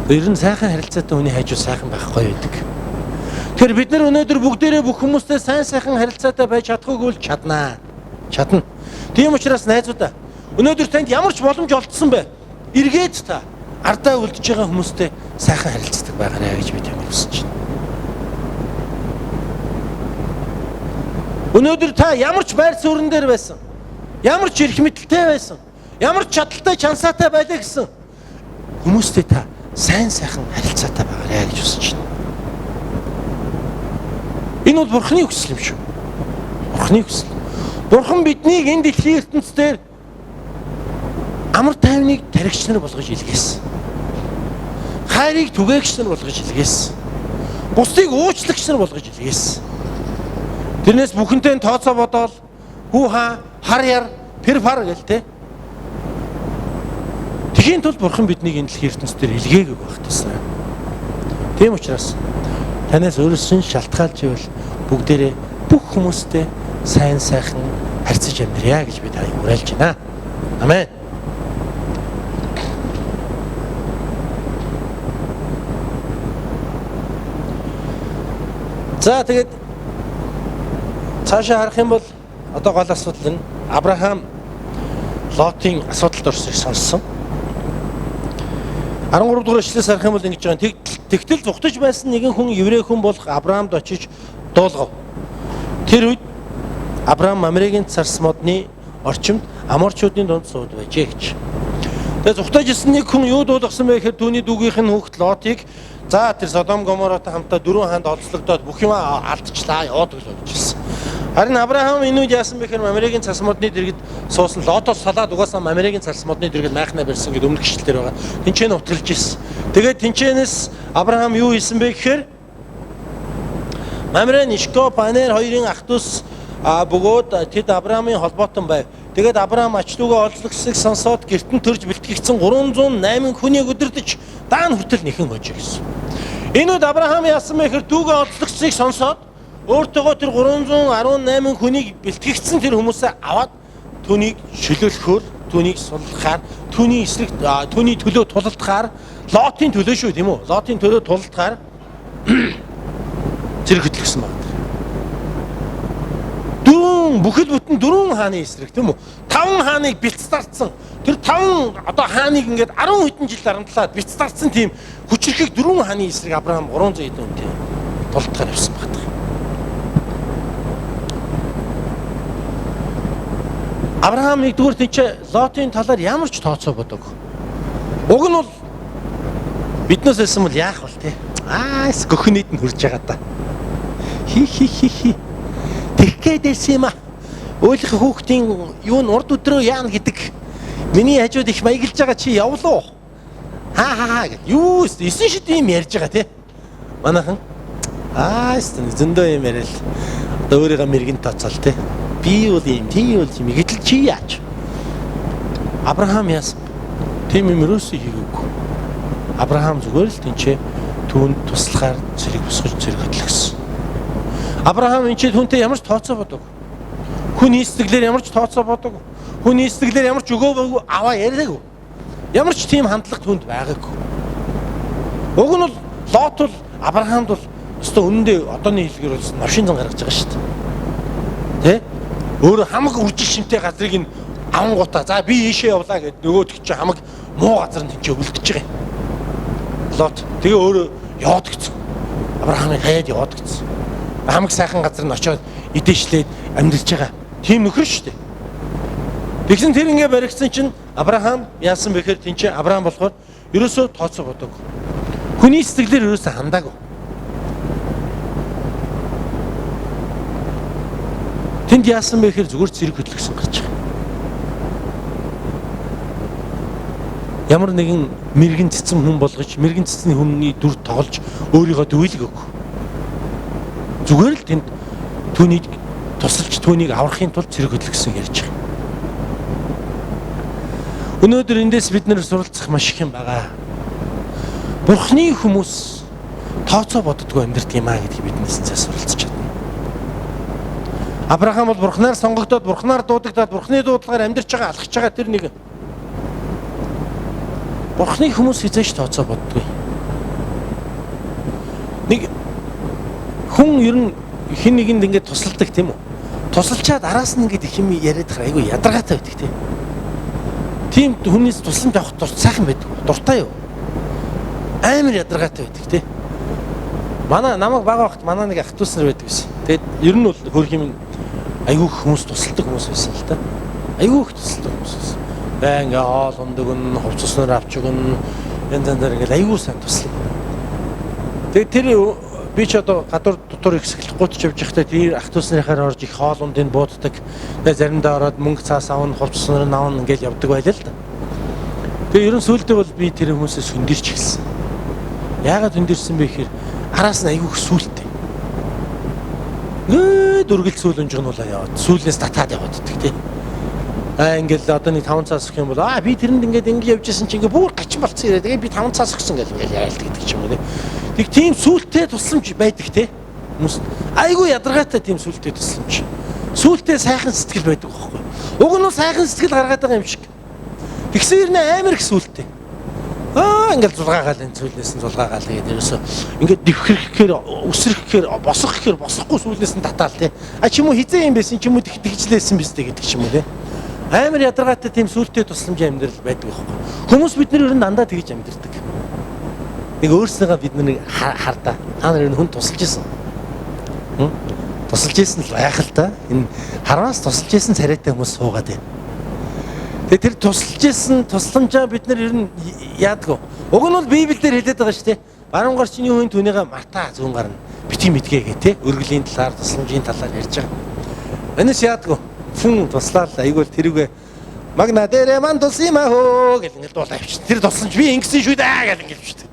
ер нь сайхан харилцаатай хүний хажууд сайхан байх гоё байдаг. Тэгэхээр бид нар өнөөдөр бүгдээрээ бүх хүмүүстэй сайхан харилцаатай байж чадахгүй бол чадна. Чадна. Тийм учраас найзуудаа өнөөдөр танд ямар ч боломж олдсон бэ? Эргээд та ардаа үлдэж байгаа хүмүүстэй сайхан харилцдаг байгаарай гэж би танд хүсэж байна. Өнөөдөр та ямар ч байр суурин дээр байсан, ямар ч эрх мэдэлтэй байсан, ямар ч чадaltaй чансаатай байлаа гэсэн хүмүүстэй та сайхан харилцаатай байгаарай гэж хүсэж байна. Энэ бол Бурхны хүсэл юм шүү. Бурхны хүсэл. Бурхан биднийг энэ дэлхийн ертөнцийн амар тайвныг таригч нар болгож илгээсэн. Хайрыг түгээгч нар болгож илгээсэн. Бусдыг уучлагч нар болгож илгээсэн. Тэрнээс бүхэнтэй тооцоо бодоол хүү хаа хар яр пэр фар гэл тэ. Тэхийн тулд Бурхан биднийг энэ дэлхийн ертөнцийн илгээгээгүй байх тусаа. Тийм учраас танаас өөрөөс нь шалтгаалж ивэл бүгдээрээ бүх хүмүүстэй сайн сайхан харьцаж амьдрья гэж би тань уриалж байна. Амен. За тэгээд цаашаа харах юм бол одоо гол асуудал нь Авраам Лотын асуудалд орсыг сонссон. 13 дугаар эшлээс харах юм бол ингэж байгаа. Тэгтэл зүгтж байсан нэгэн хүн еврей хүн болох Авраамд очиж дуулгав. Тэр үед Авраам Мамрегийн царс модны орчимд Аморчуудын дунд сууд байжээ гэж. Тэгээ зүгтж ирсэн нэг хүн юу дуулгасан бэ гэхээр түүний дүүгийнх нь хүүхэд Лотыг за тэр Содом Гоморотой хамтаа дөрвөн хаанд олзлогдоод бүх юм алдчихлаа яваад гэж хэлсэн. Харин Авраам энэ үед яасан бэ гэхээр Мамрегийн царс модны дэргэд суусан Лотоос салаад угаасаа Мамрегийн царс модны дэргэд майхнаа барьсан гэдэг өмнөх гişлэлтэр байгаа. Тинчээ нь утгалж ирсэн. Тэгээд тинчээнээс Авраам юу хийсэн бэ гэхээр Мамрен Ишко Панер хоёрын ах トゥ ус бөгөөд тэд Авраамын холбоотон байв. Тэгээд Авраам ач дүүгээ олзлогсыг сонсоод гертэн төрж бэлтгэгдсэн 308 хүнийг өдөрдөж даан хүртэл нэхэн хожиг гэсэн. Энэ үед Авраам яасан бэ гэхээр дүүгээ олзлогсыг сонсоод өөртөөгөө тэр 318 хүнийг бэлтгэгдсэн тэр хүмүүсээ аваад түүнийг шөлөөлөхөөр, түүнийг суллахаар, түүний эсрэг түүний төлөө тулалдахаар, Лотын төлөө шүү тийм үү? Лотын төлөө тулалдахаар зэрэг хөтлөсөн байна. Бүхэл бүтэн 4 хааны эсрэг тийм үү? 5 хааныг бэлтцаардсан. Тэр 5 одоо хааныг ингээд 10 хэдэн жил дарамтлаад бэлтцаардсан тийм хүчрхийг 4 хааны эсрэг Авраам 300 хэдэн үнэтэй тулалдахаар явсан байна. Авраам нэгдүгээр тийч Лотын талаар ямар ч тооцоо бодог. Уг нь бол биднээс хэлсэн бол яах вэ те? Гөхнийд нь хурж байгаа та. Хи. Тэггээд ирсэн юм аа. Өөлөх хүүхдийн юу н урд өдрөө яана гэдэг. Миний хажууд их маяглаж байгаа чи явлаа. Хаа гэж. Юу 9 шид юм ярьж байгаа те. Манайхан зөндөө юм яриа л. Одоо өөрийгөө мэрэгэн тооцоол те. Би бол юм, тий бол юм. Гэтэл чи яаж? Авраам яасан? Тийм юм ерөөсөө хийгээгүй. Авраам зүгээр л тэнцээ түүнд туслахаар зэрэг босгож зэрэг хөдлөсөн. Авраам энэ түүнтэй ямар ч тооцоо бодоогүй. Хүний сэтгэлээр ямар ч тооцоо бодоогүй. Хүний сэтгэлээр ямар ч өгөөгүй аваа яриаггүй. Ямар ч тийм хандлага түүнд байгаагүй. Уг нь бол Лот бол Авраамд бол өстө үнэндээ одооний хэлгээр бол навшин зан гаргаж байгаа шүү дээ. Тэ? Өөр хамаг үржил шимтэй газрыг нь авангуудаа за би ийшээ явлаа гэд нөгөөд чи хамаг муу газар нь тэнцээ өвлдөж байгаа юм. Лот тэгээ өөрөө яваад гисэн. Авраамыг хаяад яваад гисэн. Хамаг сайхан газар нь очиод идээшлээд амьдарч байгаа. Тийм нөхөр шүү дээ. Тэгсэн тэр ингээ баригдсан чинь Авраам яасан бэхээр тэнцээ Авраам болохоор ерөөсөө тооцоо бодоогүй. Хүний сэтгэлээр ерөөсөө хандаагүй. Тэнд яасан бэхээр зүгээр зэрэг хөдлөсөн гарч байгаа. Ямар нэгэн мэрэгэн цэцэн хүн болгож, мэрэгэн цэцний хүний дүр тоглож өөрийгөө дүүлэг өгөх. Зүгээр л тэнд түүнийг тусалж түүнийг аврахын тулд зэрэг хөдлөсөн ярьж байгаа. Өнөөдөр эндээс бид нэр суралцах маш их юм байгаа. Бурхны хүмүүс тооцоо боддгоо амьдэрдэг юм аа гэдгийг биднээс суралцж чадна. Авраам бол Бурхнаар сонгогдоод, Бурхнаар дуудагдаад, Бурхны дуудлагаар амьдарч байгаа, алхаж байгаа тэр нэг. Бурхны хүмүүс хизээш тооцоо боддгоо. Нэг хүн ер нь хин нэгэнд ингээд тусалдаг тийм үү? Тусалчаад араас нь ингээд их юм яриад хаа айгүй ядаргаатай байдаг тийм. Тийм хүнээс тусламж авах сайхан байдаг. Дуртай юу? Амар ядаргаатай байдаг тийм. Намайг бага багт манай нэг ах トゥ ус нар байдаг байсан. Тэгээд ер нь бол хөрх юм айгүй хүмүүс тусалдаг хүмүүс байсан л та. Айгүй их тусалдаг хүмүүс байсан. Баа ингээ хоол ундаг нь хувцаснаар авч өгнө. Янз янзаар ингээ айгүй сайн туслана. Тэгээд тэр би ч одоо гадуур дотор их сэхлэхгүйч явж байхдаа тэр ах トゥ ус нарынхаар орж их хоол ундыг бууддаг. Тэгээд заримдаа ороод мөнгө цаас авна, хувцаснаар нь авна ингээл явдаг байлаа л да. Тэгээд ерөн сүүлдээ бол би тэр хүмүүсээс хөндөрч эхэлсэн. Яагаад хөндөрсөн бэ гэхээр араас нь айгүй их сүултээ. Дөргөл сүүл өнжиг нь болоо яваад сүүлнээс татаад явааддаг тийм. Ингээл одоо нэг 5 цаас өгөх юм бол би тэрэнд ингээд явж исэн чинь ингээд бүр гачин болцсон ирээд би 5 цаас өгсөн гэл ингээд яайлдаг гэдэг ч юм уу тийм. Тэг тийм сүултээ тусламж байдаг тийм. Хүмүүс айгүй ядаргаатай тийм сүултээ тусламж. Сүултээ сайхан сэтгэл байдаг байхгүй. Уг нь сайхан сэтгэл гаргаад байгаа юм шиг. Тэгсэн ирнэ амар их сүултээ. Ингээл зулгаагаал энэ сүүлнээс нь зулгаагаал тэгээд ерөөсөө ингээд дэвхэрэхээр өсрөхээр босгохгүй сүүлнээс нь татаал тий. Ч юм уу хизээ юм байсан ч юм уу тэгжлээсэн биз дээ гэдэг ч юм уу тий. Амар ядаргаатай тийм сүултээ тусламж амьдрал байдаг байхгүй. Хүмүүс бид нар ер нь дандаа тэгж амьдэрдэг. Нэг өөрснийгаа бид нар хардаа. Та нар ер нь хүн тусалж исэн. Тусалж исэн л байх л та. Энэ хараас тусалж исэн царайтай хүмүүс суугаад байна. Тэгээ тэр тусалж исэн тусламжаа бид нар ер нь яадаг. Уг нь бол Библиэлд хэлээд байгаа шүү дээ. Баруун гар чиний хүн түүнийгээ мартаа зүүн гар нь бити мэдгээ гэ тэ. Өргөлийн талаар тусламжийн талаар ярьж байгаа. Энэс яадаг. Хүн туслаад айгуул тэрүүгээ магна дээрээ ман тусимаа хөө гэл ингээл дуулаа явчих. Тэр тусламж би ингэсэн шүү дээ гэл ингээл явчих.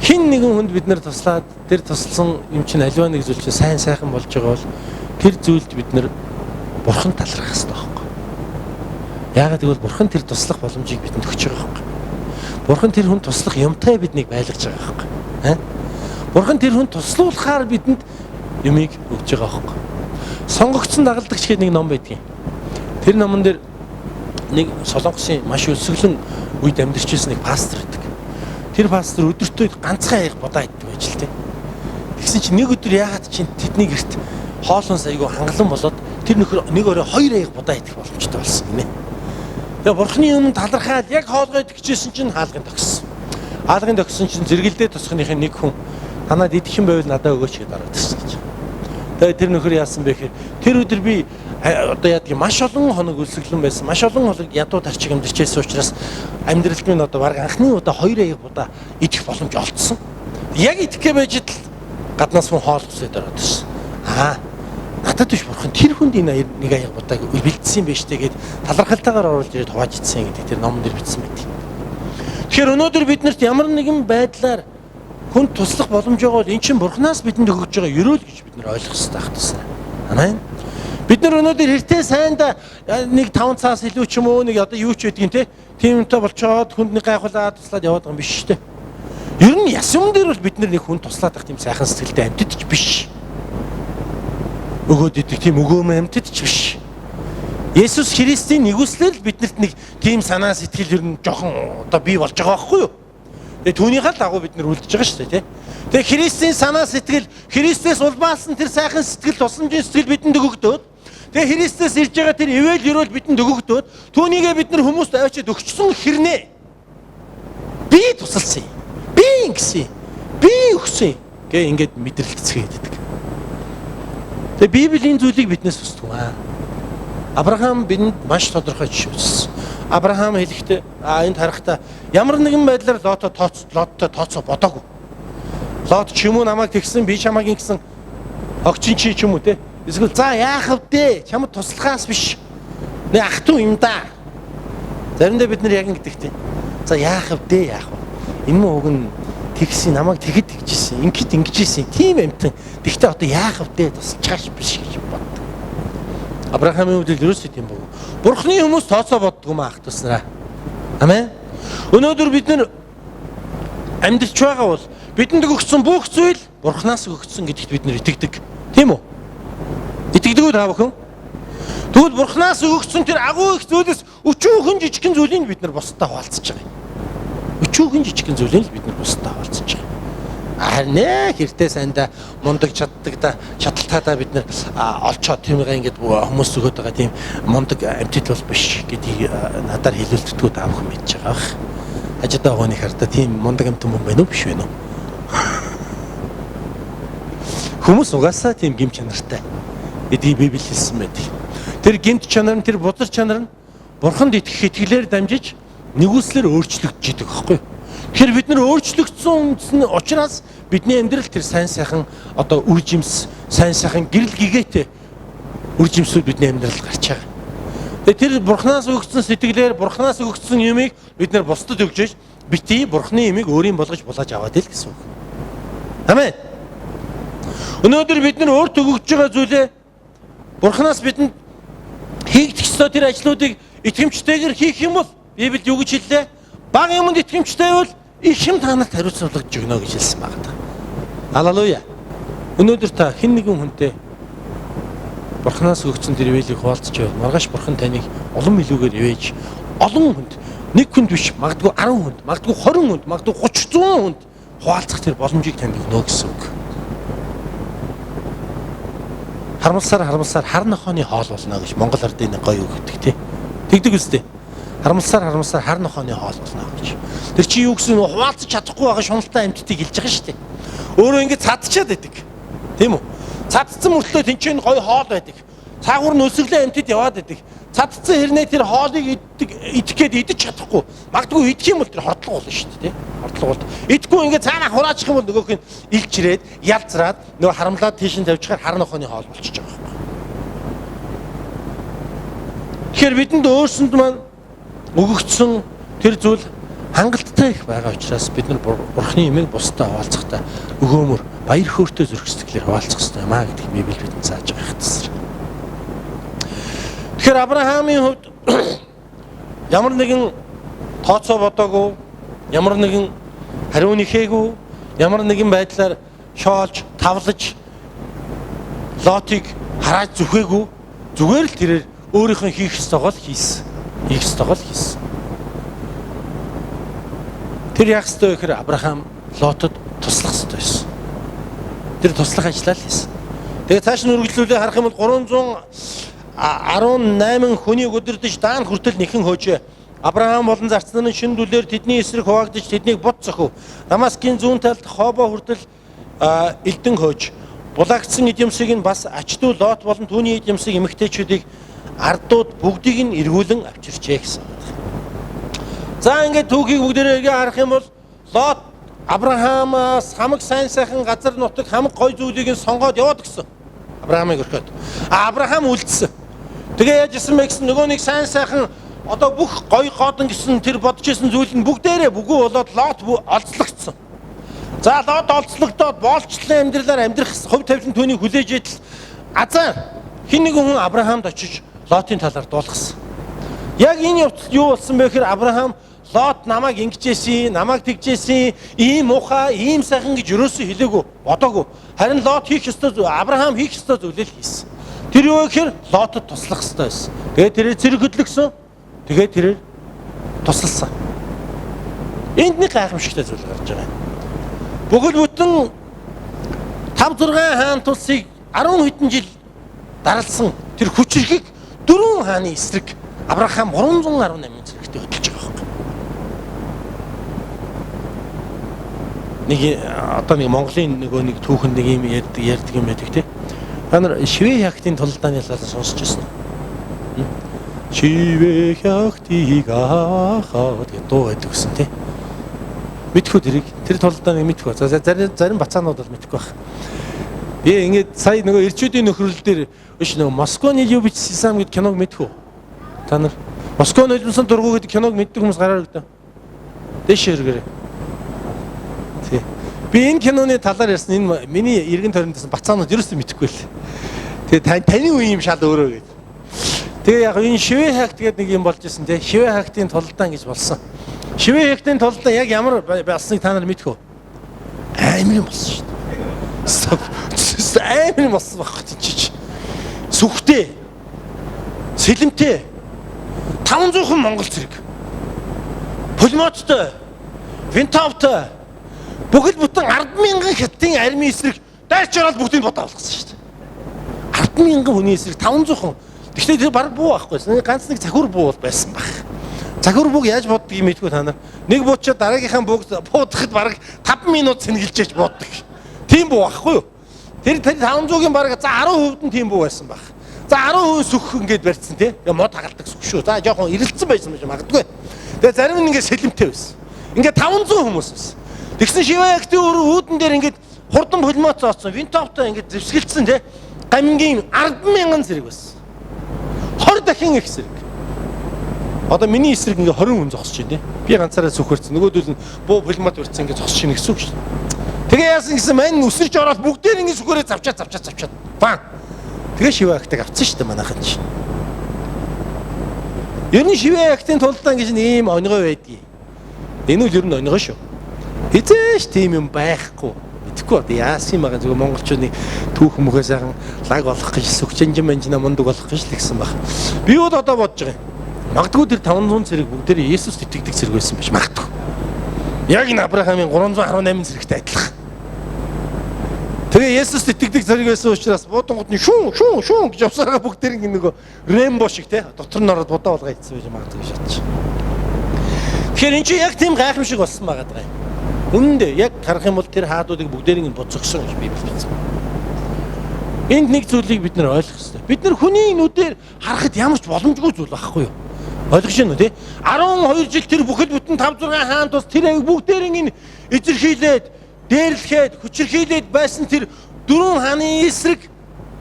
Хин нэгэн хүнд бид нар туслаад тэр тусласан юм чинь аливаа нэг зүйл чинь сайн сайхан болж байгаа бол тэр зүйлд бид нар Бурхан талархах хэрэгтэй байхгүй. Яагаад гэвэл Бурхан тэр туслах боломжийг бидэнд өгч байгаа байхгүй. Бурхан тэр хүн туслах юмтай биднийг байлгаж байгаа байхгүй. Бурхан тэр хүн туслуулахаар бидэнд юмыг өгч байгаа байхгүй. Сонгогдсон дагалдагч гэдэг нэг ном байдгийн. Тэр номон дээр нэг Солонгосын маш өлсгөлэн үед амьдарч байсан нэг пастор байдаг. Тэр пастор өдөртөө ганцхан аяг бодоо иддэг байж л тийм. Тэгсэн чинь нэг өдөр яагаад чинь тэдний гэрт хоолоос айгүй хангалан болоод тэр нөхөр нэг өрөө 2 аяг будаа идэх боломжтой болсон гинэ. Тэгээ Бурхны өмнө талархаад яг хоолгой идчихсэн чинь хаалгын тогссон. Хаалгын тогссон чинь зэрэгэлдээ тусахныхын нэг хүн танаад идэх юм байвал надад өгөөч гэдээ ороод ирсэн гэж. Тэгээ тэр нөхөр яасан бэ гэхээр тэр өдөр би одоо яадаг маш олон хоног өлсгөлэн байсан. Маш олон хоног ядуу тарчиг амьдэрчээс учраас амьдралд минь одоо баг анхны удаа 2 аяг будаа идэх боломж олдсон. Яг идэхгээ байж л гаднаас хүн хоол хүсээд ороод ирсэн. Надад биш Бурхан тэр хүнд энэ нэг аяг будааг бэлдсэн юм байна штэ гэд талархалтайгаар оруулж ирээд хувааж ицсэн гэдэг тэр номон дээр бичсэн байт. Тэгэхээр өнөөдөр биднэрт ямар нэгэн байдлаар Хүн туслах боломжоо бол эн чинь Бурханаас бидэнд өгж байгаа ерөөл гэж бид нар ойлгох хэрэгтэй хатсан. Амен. Бид нар өнөөдөр хэртээ сайндаа нэг 5 цаас илүү ч юм уу нэг одоо юу ч байдгийг те тиймтэй болчоод хүнд нэг гайхуулаад туслаад яваад байгаа юм биш шүү дээ. Ер нь ясван дээр бол бид нар нэг хүн туслаад байх тийм сайхан сэтгэлтэй амьтад ч биш. Өгөөд идэх тийм өгөөмөр амьтад ч биш. Есүс Христийн нэгүслэл биднэрт нэг тийм санаа сэтгэл ер нь жоохон одоо бий болж байгаа байхгүй юу? Тэгээ түүнийхээ дагуу бид нар үлдэж байгаа шүү дээ тий. Тэгээ Христийн санаа сэтгэл, Христээс улбаалсан тэр сайхан сэтгэл, тусламжийн сэтгэл бидэнд өгөгдөөд тэгээ Христээс ирж байгаа тэр ивэл ерөөл бидэнд өгөгдөөд түүнийгээ бид нар хүмүүст авчиад өгчсөн хэрнээ. Би тусалсан юм. Би ингэсэн. Би өгсөн. Гэ ингээд мэдрэлцгээд байдаг. Тэгээ Библийн зүйлийг биднээс хүсдэг юм аа. Авраам бидэнд маш тодорхой жишээ үзсэн. Авраам хэлэхдээ энд харахтаа ямар нэгэн байдлаар Лоттой тооцоо бодоогүй. Лот ч юм уу намайг тэгсэн, би чамайг ингэсэн огчин чи ч юм уу те. Эсвэл за яах вэ? Чамд туслахаас биш. Нэг ах トゥ юм да. Заримдаа бид нар яг ингэдэг те. За яах вэ? Яах вэ? Энэ мөн уг нь тэгсэн намайг тэгэд тэгжсэн. Ингээд ингэжсэн. Тийм амтан. Тэгтээ одоо яах вэ? Тусалчаач биш гэж боддог. Авраамын үйл ерөөсөө тийм боо. Бурхны хүмүүс тооцоо боддог юм ах туснараа. Амен. Өнөөдөр бид нар амьдарч байгаа бол бидэнд өгсөн бүх зүйл Бурханаас өгсөн гэдэгт бид нар итгэдэг. Тийм үү? Итгэдэг үү та бүхэн? Тэгвэл Бурханаас өгсөн тэр агуу их зүйлээс өчүүхэн жижигхэн зүйлийг бид нар бусдаа хуваалцаж байгаа юм. Өчүүхэн жижигхэн зүйлийг бид нар бусдаа хуваалцаж байгаа. Харин хэртээ сайндаа мундаг чадалтайдаа бид нар олцоод тиймээ ингээд хүмүүс өгöd байгаа тийм мундаг амьтад бол биш гэдгийг надаар хэлүүлдэггүй та бүхэн мэдж байгаа бах. Хажуудаа гооны хартаа тийм мундаг амьтан хүн байна уу биш вэ нөө? Хүмүүс угаасаа тийм гэмт чанартай гэдгийг Библи хэлсэн байдаг. Тэр гэмт чанар нь тэр бузар чанар нь Бурханд итгэх итгэлээр дамжиж нэгүслэр өөрчлөгдөж идэг байхгүй юу? Тэгэхээр бид нар өөрчлөгдсөн учраас бидний амьдрал тэр сайн сайхан одоо үр жимс, сайн сайхан гэрэл гэгээтэй үр жимсүүд бидний амьдралд гарч байгаа. Тэгээ тэр Бурханаас өгсөн сэтгэлээр Бурханаас өгсөн юмыг бид нар бусдад өгч бити Бурханы юмыг өөрийн болгож булааж аваад ил гэсэн үг. Амен. Өнөөдөр бид нар өөрт өгөгдөж байгаа зүйлээ Бурханаас бидэнд хийгдэх ёстой тэр ажлуудыг итгэмжтэйгээр хийх юм бол Библиэд юу гэж хэллээ? Бага юмд итгэмжтэй бол их юм танарт хариуцлагаж өгнө гэж хэлсэн байна. Аллилуйя. Өнөөдөр та хэн нэгэн хүнтэй Бурханаас өгсөн тэр ивэлийг хуваалцж байвал маргааш Бурхан таныг улам илүүгээр ивэж олон хүнд нэг хүнд биш магадгүй 10 хүнд, магадгүй 20 хүнд, магадгүй 30 100 хүнд хуваалцах тэр боломжийг танд өгнө гэсэн үг. Харамсаар хар нохооны хоол болно гэж Монгол ардын нэг гоё үг гэдэг тий. Тэгдэг үстэй. Харамсаар хар нохооны хоол болно гэж. Тэр чи юу гэсэн нь хуваалцаж чадахгүй байгаа шуналтай амьтдыг хэлж байгаа шүү дээ. Өөрөө ингэ цадчаад байдаг. Тийм үү? Цадцсан мөртлөө тэнцэн гоё хоол байдаг. Цаагуур нь өсөглөө амьтд яваад байдаг. Цадцсан хэрнээ тэр хоолыг идэх гээд идэж чадахгүй. Магадгүй идэх юм бол тэр хордлого болно шүү дээ. Хордлого бол. Идэхгүй ингэ цаанаа хураачих юм бол нөгөөх нь илчрээд, ялзраад нөгөө харамлаад тийш нь тавьчихаар хар нохооны хоол болчихж байгаа юм. Тэгэхээр бидэнд өөрсөнд маань өгөгдсөн тэр зүйл хангалттай их байгаа учраас бид нар Бурхны юмыг бусдад хуваалцахдаа өгөөмөр баяр хөөртэй зүрх сэтгэлээр хуваалцах хэрэгтэй юм аа гэдгийг Библи бидэнд зааж байгаа хэвээр. Тэгэхээр Авраамийн хувьд ямар нэгэн тооцоо бодоогүй, ямар нэгэн хариу нэхээгүй, ямар нэгэн байдлаар шоолж, тавлаж Лотыг харааж зүхээгүй, зүгээр л тэрээр өөрийнхөө хийх ёстойгоо л хийсэн. Хийх ёстойгоо л хийсэн. Тэр яах ёстой вэ гэхээр Авраам Лотод туслах ёстой байсан. Тэр туслах ажлаа л хийсэн. Тэгээ цааш нь үргэлжлүүлээ харах юм бол 318 хүнийг өдөрдөж даан хүртэл нэхэн хөөжээ. Авраам болон зарцнаар нь шинэ дүлээр тэдний эсрэг хуваагдж тэднийг бут зөхөв. Дамаскын зүүн талд Хобо хүртэл элдэн хөөж. Булаагдсан эдемсийг нь бас ачдуу Лот болон түүний эдемсийг эмэгтэйчүүдийг ардууд бүгдийг нь эргүүлэн авчирчээ гэсэн. За ингээд түүхийг бүгдээрээ харах юм бол Лот Авраамаас хамаг сайн сайхан газар нутаг хамаг гой зүйлийг нь сонгоод яваад гисэн. Авраамыг өрхөд. Авраам үлдсэн. Тэгээ яаж исэн бэ гэсэн нөгөө нэг сайн сайхан одоо бүх гой годон гэсэн тэр бодож исэн зүйл нь бүгдээрээ бүгөө болоод Лот олзлогдсон. За лот олцлогдоод боолчлон амьдралаар амьдрах хувь тавилан түүнийг хүлээж идэл азар хин нэгэн хүн Авраамд очиж Лотын талаар дуулгасан. Яг энэ явцад юу болсон бэ гэхээр Авраам Лот намайг ингэжсэн, намайг тэгжсэн, ийм муухай, ийм сайхан гэж юусоо хэлээгүй, бодоогүй. Харин Лот хийх ёстой зүйл, Авраам хийх ёстой зүйлээ хийсэн. Тэр юу гэхээр Лотод туслах ёстой байсан. Тэгээд тэрээр зэрэг хөдлөгсөн. Тэгээд тэрээр тусалсан. Энд нэг гайхамшигтай зүйл гарч байгаа юм. Бүхэл бүтэн 5-6 хаан тусыг 10 хэдэн жил даралсан тэр хүчрхийг 4 хааны эсрэг Авраам 318 зэрэгтэй хөдөлж байгаа юм. Нэг одоо нэг Монголын нэг түүхэн нэг юм ярьдаг юм байдаг тий. Та нар Шивэ хягтын тулдааны талаас сонсч байсан уу? Шивэ хягтыг ахаад гэдэг дуу байдаг гэсэн тий. Мэдхүү тэр тулдааныг мэдхүү. За зарим бацаанууд бол мэдхгүй байх. Би ингээд сая нөгөө ирчүүдийн нөхрөл дээр биш нөгөө Москваны Любич Сисам гэдэг киног мэдхүү. Та нар Москва нулимсан дургу гэдэг киног мэддэг хүмүүс гараар өгдөө. Дэш хэрэгэрээ. Тий. Би энэ киноны талаар ярьсан энэ миний эргэн тойрондсон бацаанууд ерөөсөө мэдхгүй л. Тэгээ таны үе юм шал өөрөө гэдэг. Тэгээ яг энэ Шивэ хагт гэдэг нэг юм болж исэн тий. Шивэ хагтын тулдаан гэж болсон. Шивэ хягтын тулдаан яг ямар болсныг та нар мэдхүү? Амар юм болсон шүү дээ. Амар юм болсон байхгүй тийч. Сүхтэй. Сэлэмтэй. 500 Монгол зэрэг. Пулемоттой. Винтовтой. Бүхэл бүтэн 10,000 хятадын армийн эсрэг дайрч ороод бүгдийг бодоо болгосон шүү дээ. 10,000 хүний эсрэг 500. Гэхдээ тэр баг буу байхгүй. Ганц нэг захиур буу байсан баг. Захиур бууг яаж боддгийг мэдгүй та нар. Нэг буучаад дараагийнхаа бууг буудахад бараг 5 минут сэнгэлжээж боддог. Тийм буу байхгүй юу? Тэр 500-ийн бараг за 10% нь тийм буу байсан баг. За 10% сүх ингээд барьцсан тий. Мод хагалдаг сүх шүү. За жоохон ирэлцсэн байсан байж магадгүй. Тэгээ зарим нь ингээд сэлэмтэй байсан. Ингээд 500 хүмүүс байсан. Тэгсэн Шивэ хягтын үүдэн дээр ингээд хурдан пулемот зооцсон. Винтовтой ингээд зэвсгэлцсэн тий. Гамингийн 10,000 зэрэг байсан. 20 дахин их зэрэг. Одоо миний эсрэг ингээ 20 хүн зогсож байна. Би ганцаараа сүхэрсэн. Нөгөөдөл нь буу пулемот барьсан ингээ зогсож ийн гэсэн үг шүү дээ. Тэгээ яасан гэсэн мань өсөрч ороод бүгдээр ингээ сүхээрээ завчаад. Баа. Тэгээ Шивэ хягтыг авцсан шүү дээ манайхан чинь. Ер нь Шивэ хягтын тулдаан гэж нэг ийм онгой байдгийг. Энэ үл ер нь онгой шүү. Хизээш тийм юм байхгүй. Мэдхгүй одоо яасан юм байгаа зүгээр монголчуудын түүх мөхөө сайхан лаг болох гэж сүгчэнжин манжина мундаг болох гэж л гисэн баг. Би бол одоо бодож байгаа юм. Магадгүй тэр 500 зэрэг бүгдээр Есүст итгэдэг зэрэг байсан байж магадгүй. Яг энэ Авраамын 318 зэрэгтэй адилхан. Тэгээ Есүст итгэдэг зэрэг байсан учраас буудангууд нь шүүн гэж явсараа бүгдээр нэг рембо шиг те дотор нь ороод будаа болгоо ийдсэн байж магадгүй гэж бодчих. Тэгэхээр энэ чинь яг тийм гайхамшиг болсон байгаа даа. Үнэндээ яг харах юм бол тэр хаадуудыг бүгдээр ингэ буцагсан гэж Библи хэлсэн. Энд нэг зүйлийг бид нар ойлгох хэрэгтэй. Бид нар хүний нүдээр харахад ямар ч боломжгүй зүйл байхгүй юу? Ойлгож байна уу тий? 12 жил тэр бүхэл бүтэн 5-6 хаан тус тэр аяг бүгдээр ингэ эзэрхийлээд, дээрлэхэд, хүчрхийлээд байсан тэр 4 хааны эсрэг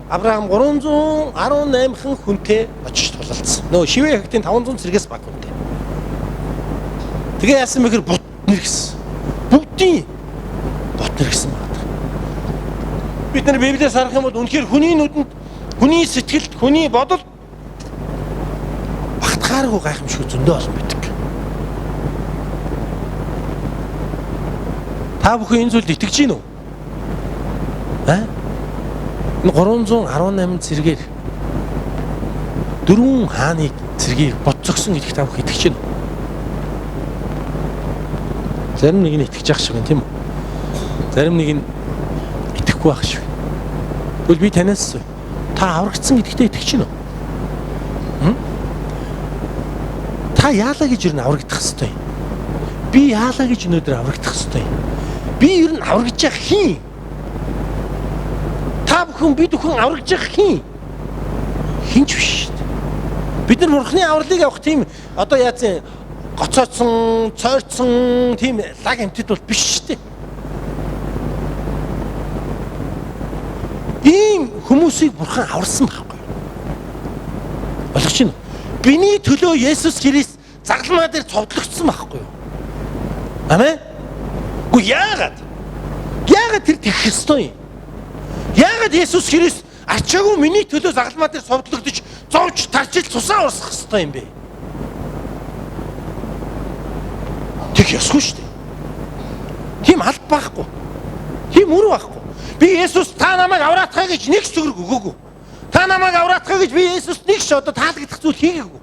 Авраам 318 хүнтэй очиж тулалдсан. Нөгөө Шивэ хягтын 500 зэрэгээс баг хүнтэй. Тэгээ яасан мэхэр бут нэргсэн. Бүгдийн бот нэргсэн байна. Бид нар Библиэс харах юм бол үнэхээр хүний нүдэнд, хүний сэтгэлд, хүний бодолд багтахааргүй гайхамшиг зөндөө олон байдаг. Та бүхэн энэ зүйлд итгэж гин үү? Энэ 318 зэрэгээр 4 хааны зэргийг боцогсон гэдэгт та бүхэн итгэж гин үү? Зарим нэг нь итгэж явах шиг байна тийм үү? Зарим нэг нь итгэхгүй байх шиг. Тэгвэл би танаас асууя. Та аврагдсан гэдэгтээ итгэж гин үү? Та яалаа гэж юу н аврагдах хэвтэй? Би яалаа гэж өнөөдөр аврагдах хэвтэй? Би ер нь аврагдж явах хин? Та бүхэн бид бүхэн аврагдж явах хин? Хинч биш. Бид нар Бурхны авралыг авах тийм одоо яац гоцоодсон, цойрцсон тийм лаг эмтэд бол биш шүү дээ. Ийм хүмүүсийг Бурхан аварсан байхгүй. Ойлгож байна уу? Биний төлөө Есүс Христ загламаа дээр цовдлогдсон байхгүй юу? Амен. Гү яагаад? Яагаад тэр тэгэх ёстой юм? Яагаад Есүс Христ ачаагүй миний төлөө загалмаа дээр сувдлагдаж зовж тарчил цусаа урсах ёстой юм бэ? Тэг ёсгүй шүү дээ. Тийм алба байхгүй. Тийм үр байхгүй. Би Есүс та намайг авраатгах гэж нэг төгрөг өгөөгүй. Та намайг авраатгах гэж би Есүст нэг ч одоо таалагдах зүйл хийгээгүй.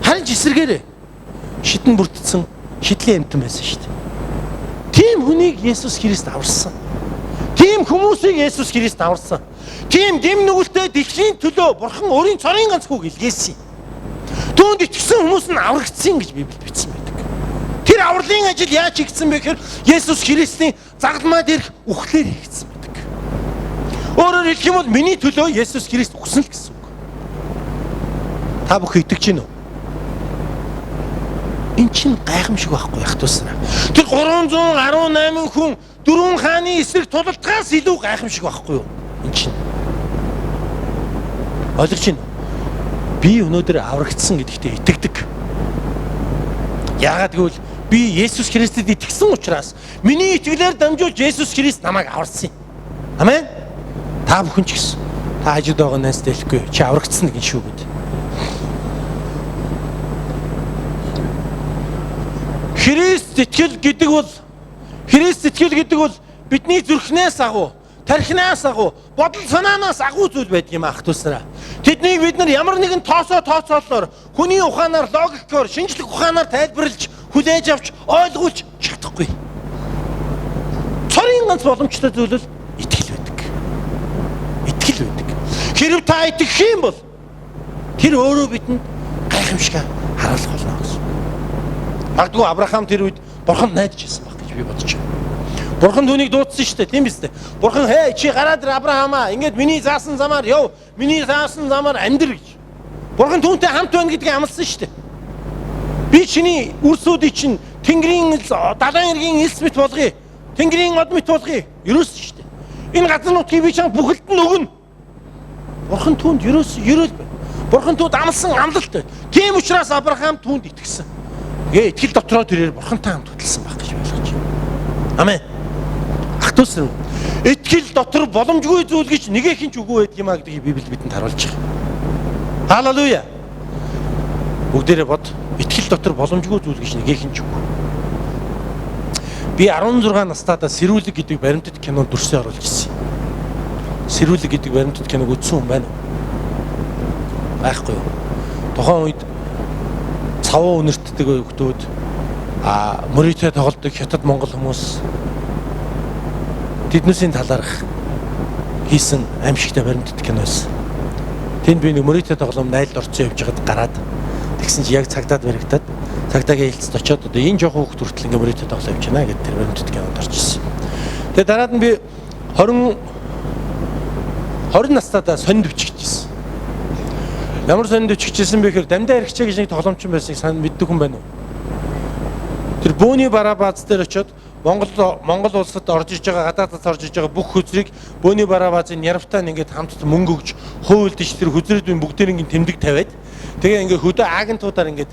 Харин ч эсэргээрээ шидэн бүрдсэн шидлийн амьтан байсан шүү дээ. Тийм хүнийг Есүс Христ аварсан. Тийм хүмүүсийг Есүс Христ аварсан. Тийм дэм нүгэлтэй дэлхийн төлөө Бурхан өөрийн цорын ганц хүүг илгээсэн. Түүнд итгэсэн хүмүүс нь аврагдсан гэж Библиэд бичсэн байдаг. Тэр авралын ажил яаж хийгдсэн бэ гэхээр Есүс Христийн загалмай дээрх үхлээр хийгдсэн байдаг. Өөрөөр хэлэх юм бол миний төлөө Есүс Христ үхсэн л гэсэн үг. Та бүхэн итгэж гин үү? Эн чинь гайхамшиг байхгүй яах тусна. Тэр 318 хүн дөрвөн хааны эсрэг тулалдгаас илүү гайхамшиг байхгүй юу? Эн чинь. Ойлгож байна уу? Би өнөөдөр аврагдсан гэдэгтээ итгэдэг. Яагаад гэвэл би Есүс Христэд итгэсэн учраас миний итгэлээр дамжуулж Есүс Христ намайг аварсан юм. Амен. Та бүхэн ч гэсэн та хажууд байгаа найзтай хэлэхгүй чи аврагдсан гин шүү гэд. Христ итгэл гэдэг бол бидний зүрхнээс агуу, тархинаас агуу, бодол санаанаас агуу зүйл байдаг юм ах тусраа. Тэднийг бид нар ямар нэгэн тооцоолоор, хүний ухаанаар, логикоор, шинжлэх ухаанаар тайлбарлаж, хүлээж авч, ойлгуулж чадахгүй. Цорын ганц боломжтой зүйл бол итгэл байдаг. Итгэл байдаг. Хэрв та итгэх юм бол тэр өөрөө бидэнд гайхамшиг харуулах болно гэсэн. Магадгүй Авраам тэр үед Бурханд найдаж ирсэн баг гэж би бодож байна. Бурхан түүнийг дуудсан шүү дээ, тийм биз дээ. Бурхан чи гараад ир Авраамаа, ингээд миний заасан замаар яв, миний заасан замаар амьдр гэж. Бурхан түүнтэй хамт байна гэдгийг амласан шүү дээ. Би чиний үрсүүдийг чинь Тэнгэрийн далайн эргийн элс мэт болгоё. Тэнгэрийн од мэт болгоё. Ерөөс шүү дээ. Энэ газар нутгийг би чам бүхэлд нь өгнө. Бурхан түүнд ерөөл байна. Бурхан түүнд амласан амлалт байна. Тийм учраас Авраам түүнд итгэсэн. Итгэл дотроо тэрээр Бурхантай хамт хөдөлсөн баг гэж ойлгож байна. Амен. Ахтус итгэл дотор боломжгүй зүйл гэж нэгээх нь ч үгүй байдаг юм а гэдгийг Библи бидэнд харуулж байгаа. Халелуя. Бүгдээрээ бод. Итгэл дотор боломжгүй зүйл гэж нэгээх нь ч үгүй. Би 16 настайдаа Сэрүүлэг гэдэг баримтат кинонд дүрсээ оруулж ирсэн. Сэрүүлэг гэдэг баримтат киног үзсэн хүн байна уу? Байхгүй юу? Тухайн үед цавуу үнэртдэг хүмүүс мөрийтэй тоглодог хятад монгол хүмүүс тэднүүсийн талаарх хийсэн аимшигтай баримтат кино байсан. Тэнд би нэг мөрийтэй тоглоом найлд орцсон явж байгаад гараад тэгсэн чи яг цагдаад баригдаад цагдаагийн хэлцэд очиод одоо энэ жоохон хөвгт хүртэл ингээ мөрийтэй тоглоом явж байна гэдэг тэр баримтат кинонд орж ирсэн. Тэгээ дараад нь би 20 настайдаа сонинд биччихсэн. Ямар сонинд биччихсэн бэ гэхээр Дамдаа Аригчаа гэж нэг тоглоомчин байсныг сайн мэддэг хүн байна уу? Тэр бөөний бараа бааз дээр очиод Монгол улсад орж иж байгаа гадаадд орж иж байгаа бүх хөзрийг бөөний бараа баазын яравтаа ингээд хамт мөнгө өгж хөөөлдөж тэр хөзрүүдийн бүгдээр ингээд тэмдэг тавиад тэгээ ингээд хөдөө агентуудаар ингээд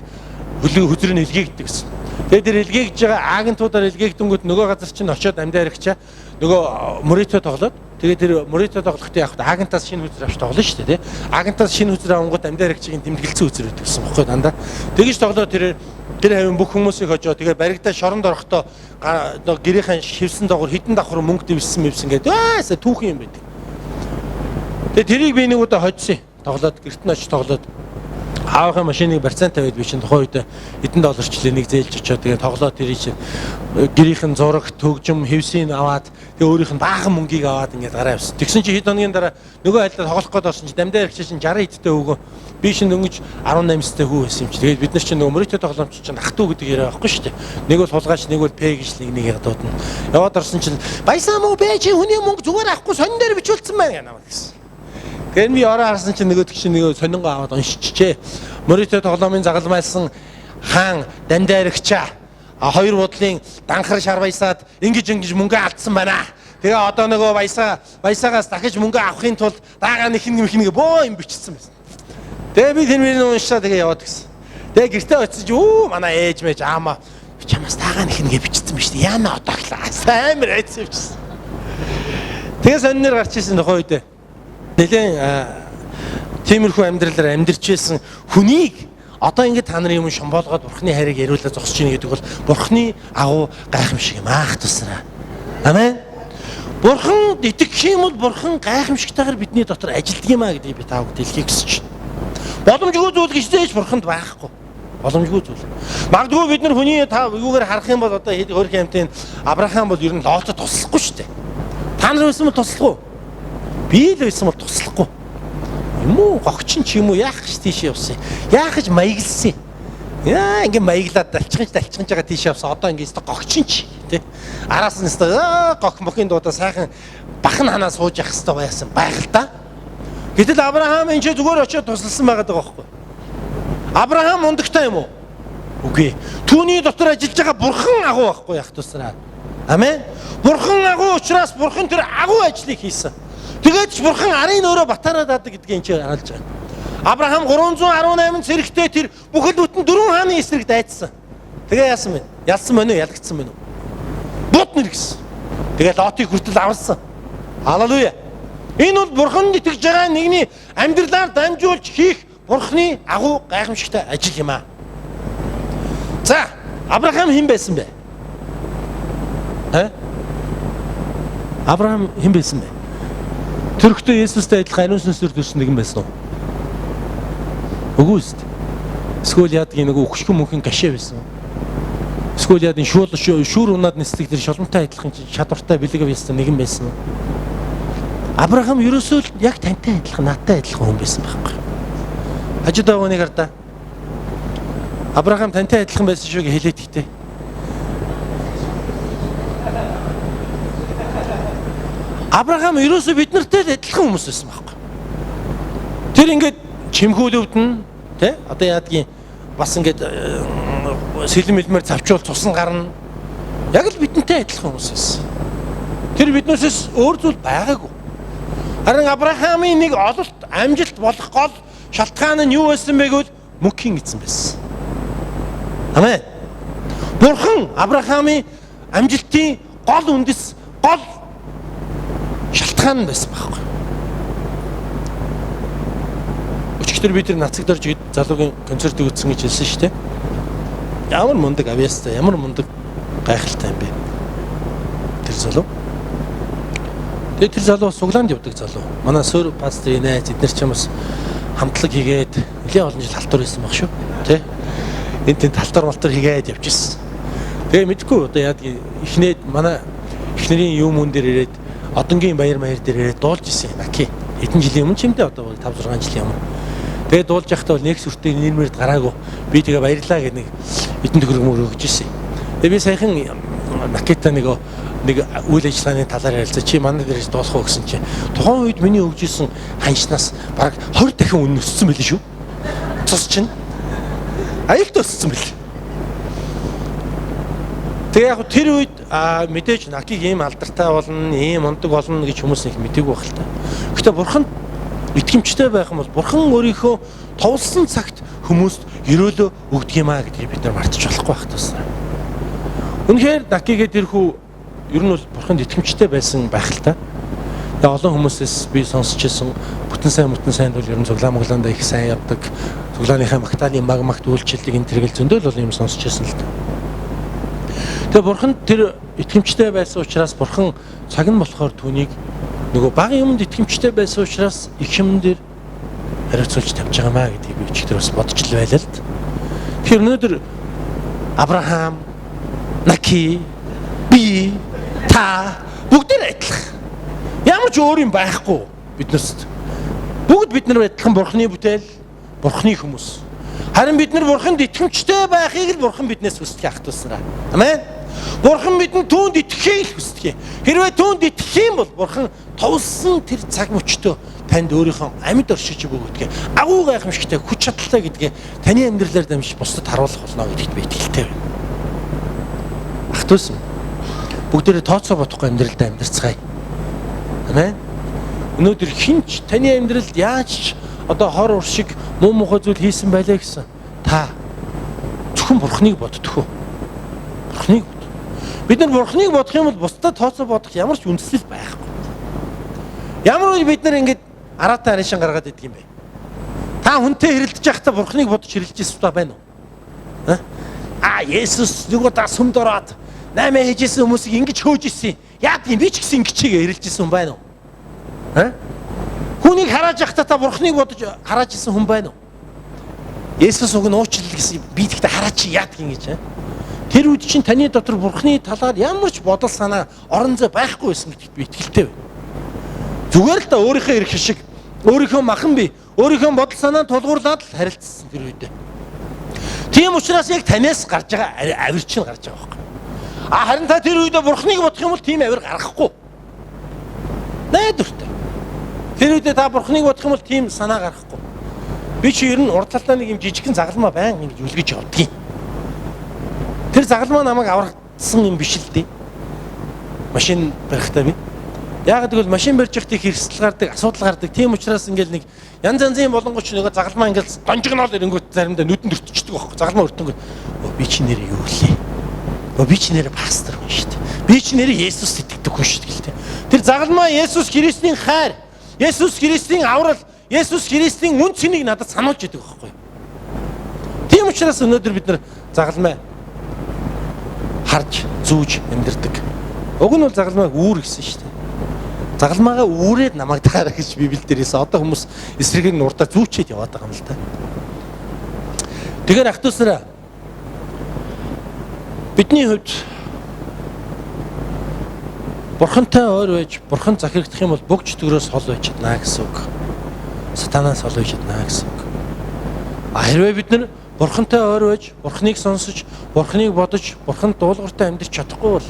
хөзрийг илгээгддэг гэсэн. Тэгээ тэр илгээгдэж байгаа агентуудаар илгээгдэнгүүт нөгөө газар чинь очиод Дамдаа Аригчаа нөгөө мөрийтэй тоглоод тэгээ тэр мөрийтэй тоглохтой явахад агентаас шинэ хөзөр авч тоглоно шүү дээ тий. Агентаас шинэ хөзөр авангууд Дамдаа Аригчийн тэмдэглэсэн хөзөр өгдөг гэсэн бохоо дандаа. Тэгэж тоглоод тэр хавийн бүх хүмүүсийг хожоо тэгээ баригдаа шоронд орохдоо гэрийнхэн шивсэн доогор хідэн давхар мөнгө дэвсэн гэдэг түүхэн юм байдаг. Тэгээ тэрийг би нэг удаа хожсон. Тоглоод гэрт нь очиж тоглоод аавынхаа машиныг барьцаан тавиад би чинь тухайн үед хэдэн долларчлээ нэг зээлж очиод тэгээ тоглоод тэрий чинь гэрийнхэн зураг төгжим хэвсийг аваад тэгээ өөрийнх нь баахан мөнгийг аваад ингээд гараа явсан. Тэгсэн чинь хэд хоногийн дараа нөгөө хайлтад тоглох гээд орсон чинь Дамдаа Аригчаа чинь 60 эдтэй өгөө. Би чинь дөнгөж 18 эдтэй хүү байсан юм чи. Тэгээд бид нар чинь нөгөө мөрийтэй тоглоомч чинь ах トゥ гэдэг яриа байхгүй шүү дээ. Нэг бол хулгайч, нэг бол П гэж нэг дуудана. Яваад орсон чинь баясаа мó П чи хүний мөнгө зүгээр авахгүй сонин дээр бичүүлсэн байна гэнэ гэсэн. Тэгээд би ороо харсан чинь нөгөө чинь нөгөө сонингоо аваад уншчихжээ. Мөрийтэй тоглоомын загалмайлсан хаан Дамдаа Аригчаа хоёр бодлын данхар шар баясаад ингэж мөнгө алдсан байна. Тэгээ одоо нөгөө баясаагаас дахиж мөнгө авахын тулд даага нэхнэг бөө юм бичсэн байсан. Тэгээ би тэр мөрийг уншаад тэгээ яваад гисэн. Тэгээ гэртээ очиж манай ээж мэж аамаа чамаас таагаа нэхнэ гэж бичсэн биз дээ. Яна одооглаа. Амар айдсан бичсэн. Тэгээс онноор гарч ирсэн тохоо үедээ. Нэлээд тиймэрхүү амьдралаар амьдарч байсан хүнийг одоо ингэ та нарын юм шомбоолгоод бурхны хайрыг яриулаад зогсож ийн гэдэг бол бурхны агуу гайхамшиг юм аах тусраа. Амен. Бурхан итгэх юм бол бурхан гайхамшигтайгаар бидний дотор ажилддаг юм а гэдгийг би таавд дэлхийг хүсэж байна. Боломжгүй зүйл гэж зээч бурханд байхгүй. Боломжгүй зүйл. Магадгүй бид нар хүний та юугаар харах юм бол одоо хөрх юмтын Авраам бол ер нь Лотод туслахгүй шүү дээ. Та нар байсан бол туслахгүй. Би л байсан бол туслахгүй. Юм уу гогчин ч юм уу яах гэж тийш явсан. Яах гэж маяглсан. Яа ингэ маяглаад далчгаж байгаа тийш явсан. Одоо ингэ өстө гогчин ч тий. Араас нь өстө гог мохын дуудаа сайхан бахан ханаа сууж явах хэрэгтэй байсан байх л да. Гэтэл Авраам энэ ч зүгээр очиод тусласан байгаа даа байхгүй. Авраам ундагтай юм уу? Үгүй. Түүний дотор ажиллаж байгаа бурхан агуу байхгүй яах тусраа. Амен. Бурхан агуу учраас бурхан тэр агуу ажлыг хийсэн. Тэгээд ч бурхан арын өөрөө батараад аадаг гэдгийг энэ чинь харуулж байгаа. Авраам 318 цэрэгтэй тэр бүхэл бүтэн 4 хааны эсрэг дайцсан. Тэгээ яасан бэ? Ялсан мөн үү? Ялагдсан мөн үү? Бут нэр гэсэн. Тэгээ Лотыг хүртэл аварсан. Халелуя. Энэ бол бурханд итгэж байгаа нэгний амьдралаар дамжуулж хийх бурхны агуу гайхамшигтай ажил юм аа. За, Авраам хэн байсан бэ? Авраам хэн байсан бэ? Тэрхтээ Есүстэй адилхан ариун сүнсээр төрсөн нэгэн байсан уу? Үгүй ээ. Эсвэл яадгийн нэг өгшгөн мөнхийн гашаа байсан уу? Эсвэл яадын шүүр унаад нислэг тэр шолонтой адилхан чадвартай бэлэг байсан нэгэн байсан уу? Авраам ерөөсөө яг тантай адилхан, надтай адилхан хүн байсан байхгүй. Хажууд байгаа нэг хардаа. Авраам тантай адилхан байсан шүү гэж хэлээд ихтэй. Авраам ерөөсөө бид нартай адилхан хүмүүс байсан байхгүй. Тэр ингээд чимхүүлөвдөн тий одоо яадгийн бас ингээд сэлэм мэлмээр завчуул цусан гарна. Яг л бидэнтэй адилхан хүмүүс байсан. Тэр биднээс өөр зүйл байгаагүй. Харин Авраамын нэг ололт амжилт болох гол шалтгаан нь юу байсан бэ гэвэл мөнхийн эзэн байсан. Амен. Бурхан Авраамын амжилтын гол үндэс гол шалтгаан байсан байхгүй. Өчигдөр бид нар нацаг дорж залуугийн концертыг үзсэн гэж хэлсэн шүү дээ. Ямар мундаг авьяастай, ямар мундаг гайхалтай юм бэ. Тэр залуу. Тэгээд тэр залуу суглаанд явдаг залуу. Манай сөр пастрын найз эдгээр ч юм бас хамтлаг хийгээд нэлээд олон жил халтур байсан баг шүү. Тэ? Энд тэнд халтур малтур хийгээд явчихсан. Тэгээ мэдгүй одоо яадаг ихнээд манай ихнэрийн юм мөн дээр ирээд одонгийн баяр маяр дээр ирээд дуулж исэн наки. Хэдэн жилийн өмнө ч юм дээ одоо 5 6 жилийн өмнө. Тэгээ дуулж явахдаа бол нэг сүртэй нэрмэрд гараагүй. Би тэгээ баярлаа гэх нэг эдэн төгрөг өгч исэн. Тэгээ би саяхан накета нэг үйл ажиллагааны талаар ярилцаа чи манай дээрээс дуусах уу гэсэн чинь тухайн үед миний өгж исэн ханшнаас бараг 20 дахин үнэ өссөн байл шүү. Цус чинь аюулт өссөн байл. Тэгээ яг тэр үед мэдээж накиг ийм алдартай болно, ийм ундаг болно гэж хүмүүс нэг мэдээгүй байх л та. Гэхдээ бурхан итгэмжтэй байх юм бол бурхан өөрийнхөө товлсон цагт хүмүүст өрөөлөө өгдөг юм а гэдгийг бид нар мартаж болохгүй байх тусаа. Үнэхээр накигээ тэрхүү ер нь бол бурханд итгэмжтэй байсан байх л та. Тэгээ олон хүмүүсээс би сонсч ирсэн бүтэн сайн бол ер нь цуглаан моглаанда их сайн явдаг. Цуглааныхаа магтааны магт үйлчлэлийг энэ тэргэл зөндөл бол юм сонсч ирсэн л та. Тэгээ бурхан тэр итгэмжтэй байсан учраас бурхан цаг нь болохоор түүнийг нөгөө багын юмд итгэмжтэй байсан учраас их юм дээр хариуцуулж тавьж байгаа маа гэдгийг би ч бас бодож л байлаа л. Тэгэхээр өнөөдөр Авраам, Наки, би, та бүгд адилхан. Ямар ч өөр юм байхгүй биднээс. Бүгд бид нар адилхан бурхны бүтээл, бурхны хүмүүс. Харин бид нар бурханд итгэмжтэй байхыг л бурхан биднээс хүсдэг ах тусраа. Амен. Бурхан бидэнд түүнд итгэхийг хүсдэг. Хэрвээ түүнд итгэх юм бол бурхан товлсон тэр цаг мөчтөө танд өөрийнхөө амьд оршиж өгдөг. Агуу гайхамшигтай хүч чадалтай гэдгээ таны амьдралаар дамжиж бусдад харуулах болно гэдэгт би итгэлтэй байна. Ах дүүс бүгдээрээ тооцоо бодохгүй амьдралдаа амьдарцгаая. Амен. Өнөөдөр хинч таны амьдралд яаж одоо хор уршиг муу мухай зүйл хийсэн байлаа гэсэн та зөвхөн бурхныг боддгоо. Бурхныг бод. Бид нар Бурхныг бодох юм бол бусдад тооцоо бодох ямар ч үндэслэл байхгүй. Ямар үе бид нар ингэж араатай аришин гаргаад идэг юм бэ? Та хүнтэй хэрэлдэж байхдаа Бурхныг бодож хэрэлжсэн удаа байна уу? Есүс нөгөө та сүмд ороод 8 хийжсэн хүмүүсийг ингэж хөөж ирсэн. Яад юм би ч гэсэн ингэж хэрэлжсэн хүн байна уу? Хүнийг хараад байхдаа та Бурхныг бодож хараад ирсэн хүн байна уу? Есүс уг нь уучлал гэсэн би тэгтээ хараач яад гэж. Тэр үед чинь таны дотор Бурхны талаар ямар ч бодол санаа орон зай байхгүй байсан гэдэгт би итгэлтэй байна. Зүгээр л та өөрийнхөө эрх шиг, өөрийнхөө махан бие, өөрийнхөө бодол санаанд тулгуурлаад л харилцсан тэр үед. Тийм учраас яг танаас гарч байгаа авир чинь гарч байгаа байхгүй. Харин та тэр үед Бурхныг бодох юм бол тийм авир гарахгүй. Найдвартай. Тэр үед та Бурхныг бодох юм бол тийм санаа гарахгүй. Би чи ер нь урд талдаа нэг юм жижигхэн загалмаа байн ингэж үлгэж явдгийг. Тэр загалмаа намайг аврагдсан юм биш л дээ. Машин барихтаа би. Яг гэвэл машин барьж явахдаа хэрсэл гардаг, асуудал гардаг. Тийм учраас ингээл нэг янз янзын болонгоч нөгөө загалмаа ингээл донжигнол ирэнгүүт заримдаа нүдэнд өртчихдөг байхгүй. Загалмаа өртөнгөө би чи нэрээ юу лээ? Би чи нэрээ пастор хүн шүү дээ. Би чи нэрээ Есүс итгэдэг хүн шүү дээ. Тэр загалмаа Есүс Христийн хайр, Есүс Христийн аврал, Есүс Христийн үн цэнийг надад сануулж идэг байхгүй. Тийм учраас өнөөдөр бид нар загалмаа харж, зүүж амьдэрдэг. Уг нь бол загалмааг үүр гэсэн шүү дээ. Загалмаагаа үүрээд намайг таараа гэж Библиэлдээс одоо хүмүүс эсрэгийг нь урдаа зүүчээд яваад байгаа юм л да. Тэгэхээр ах トゥ усраа бидний хувьд Бурхантай ойр байж, Бурхан захирагдах юм бол бүгд төгрөөс хол байж чадна гэсэн үг. Сатанаас хол байж чадна гэсэн үг. Хэрвээ бид нар Бурхантай ойр байж, Бурханыг сонсож, Бурханыг бодож, Бурханд дуулууртай амьдрч чадахгүй бол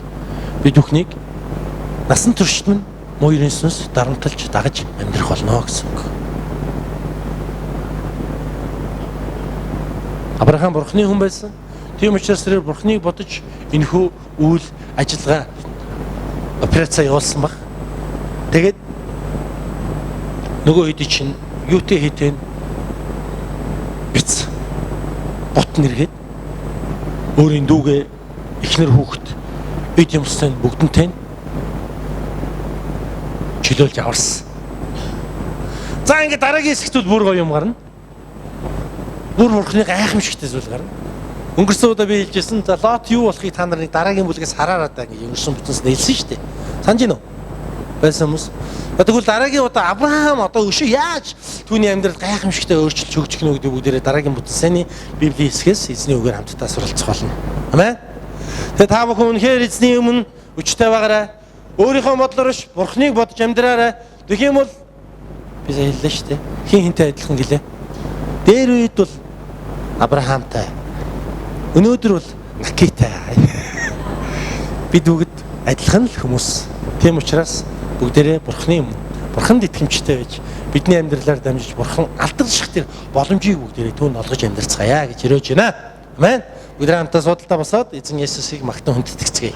бид бүхнийг насан туршид минь муурын сүнс дарамтлж дагаж амьдрах болно гэсэн үг. Авраам Бурханы хүн байсан. Тийм учраас тэр Бурханыг бодож энэхүү үйл ажиллагаа операцаа явуулсан баг. Тэгээд нөгөө хэд чинь юутэй хийтэн биц бот нэргээд өөрийн дүүгээ эхнэр хүүхэд эд юмстай бүгдэнтэй чөлөөлж аварсан. За ингээд дараагийн хэсэгт бүр гоё юм гарна. Бүр Бурханы гайхамшигтай зүйл гарна. Өнгөрсөн удаа би хэлжсэн за Лот юу болохыг та нарыг дараагийн бүлгээс хараараа даа гэж өнгөрсөн бүтэнс нэлсэн шүү дээ. Санаж гинөө? Байсан хүмүүс. Тэгвэл дараагийн удаа Авраам одоо өшөө яаж түүний амьдрал гайхамшигтай өөрчлөлт өгч гинөө гэдэг бүгдээрээ дараагийн бүтэнсэний Библийн хэсгээс эзний үгээр хамтдаа суралцах болно. Амен. Тэгээ та бүхэн үнэхээр эзний өмнө өчтэй байгаарай. Өөрийнхөө бодлоор ш Бурхныг бодож амьдраарай. Тэгэх юм бол би сая хэллээ шүү дээ. Хин хинтэй адилхан гэлээ. Дээр үед бол Авраамтай. Өнөөдөр бол Накитай. Бид бүгд адилхан л хүмүүс. Тийм учраас бүгдээрээ Бурхны өмнө Бурханд итгэмжтэй байж бидний амьдралаар дамжиж Бурхан алдарших тэр боломжийг бүгдээрээ түүнд олгож амьдрцгаая гэж өрөөж байна. Амен. Бүгд хамтдаа судалдаа босоод эзэн Есүсийг магтан хүндэтгэцгээе.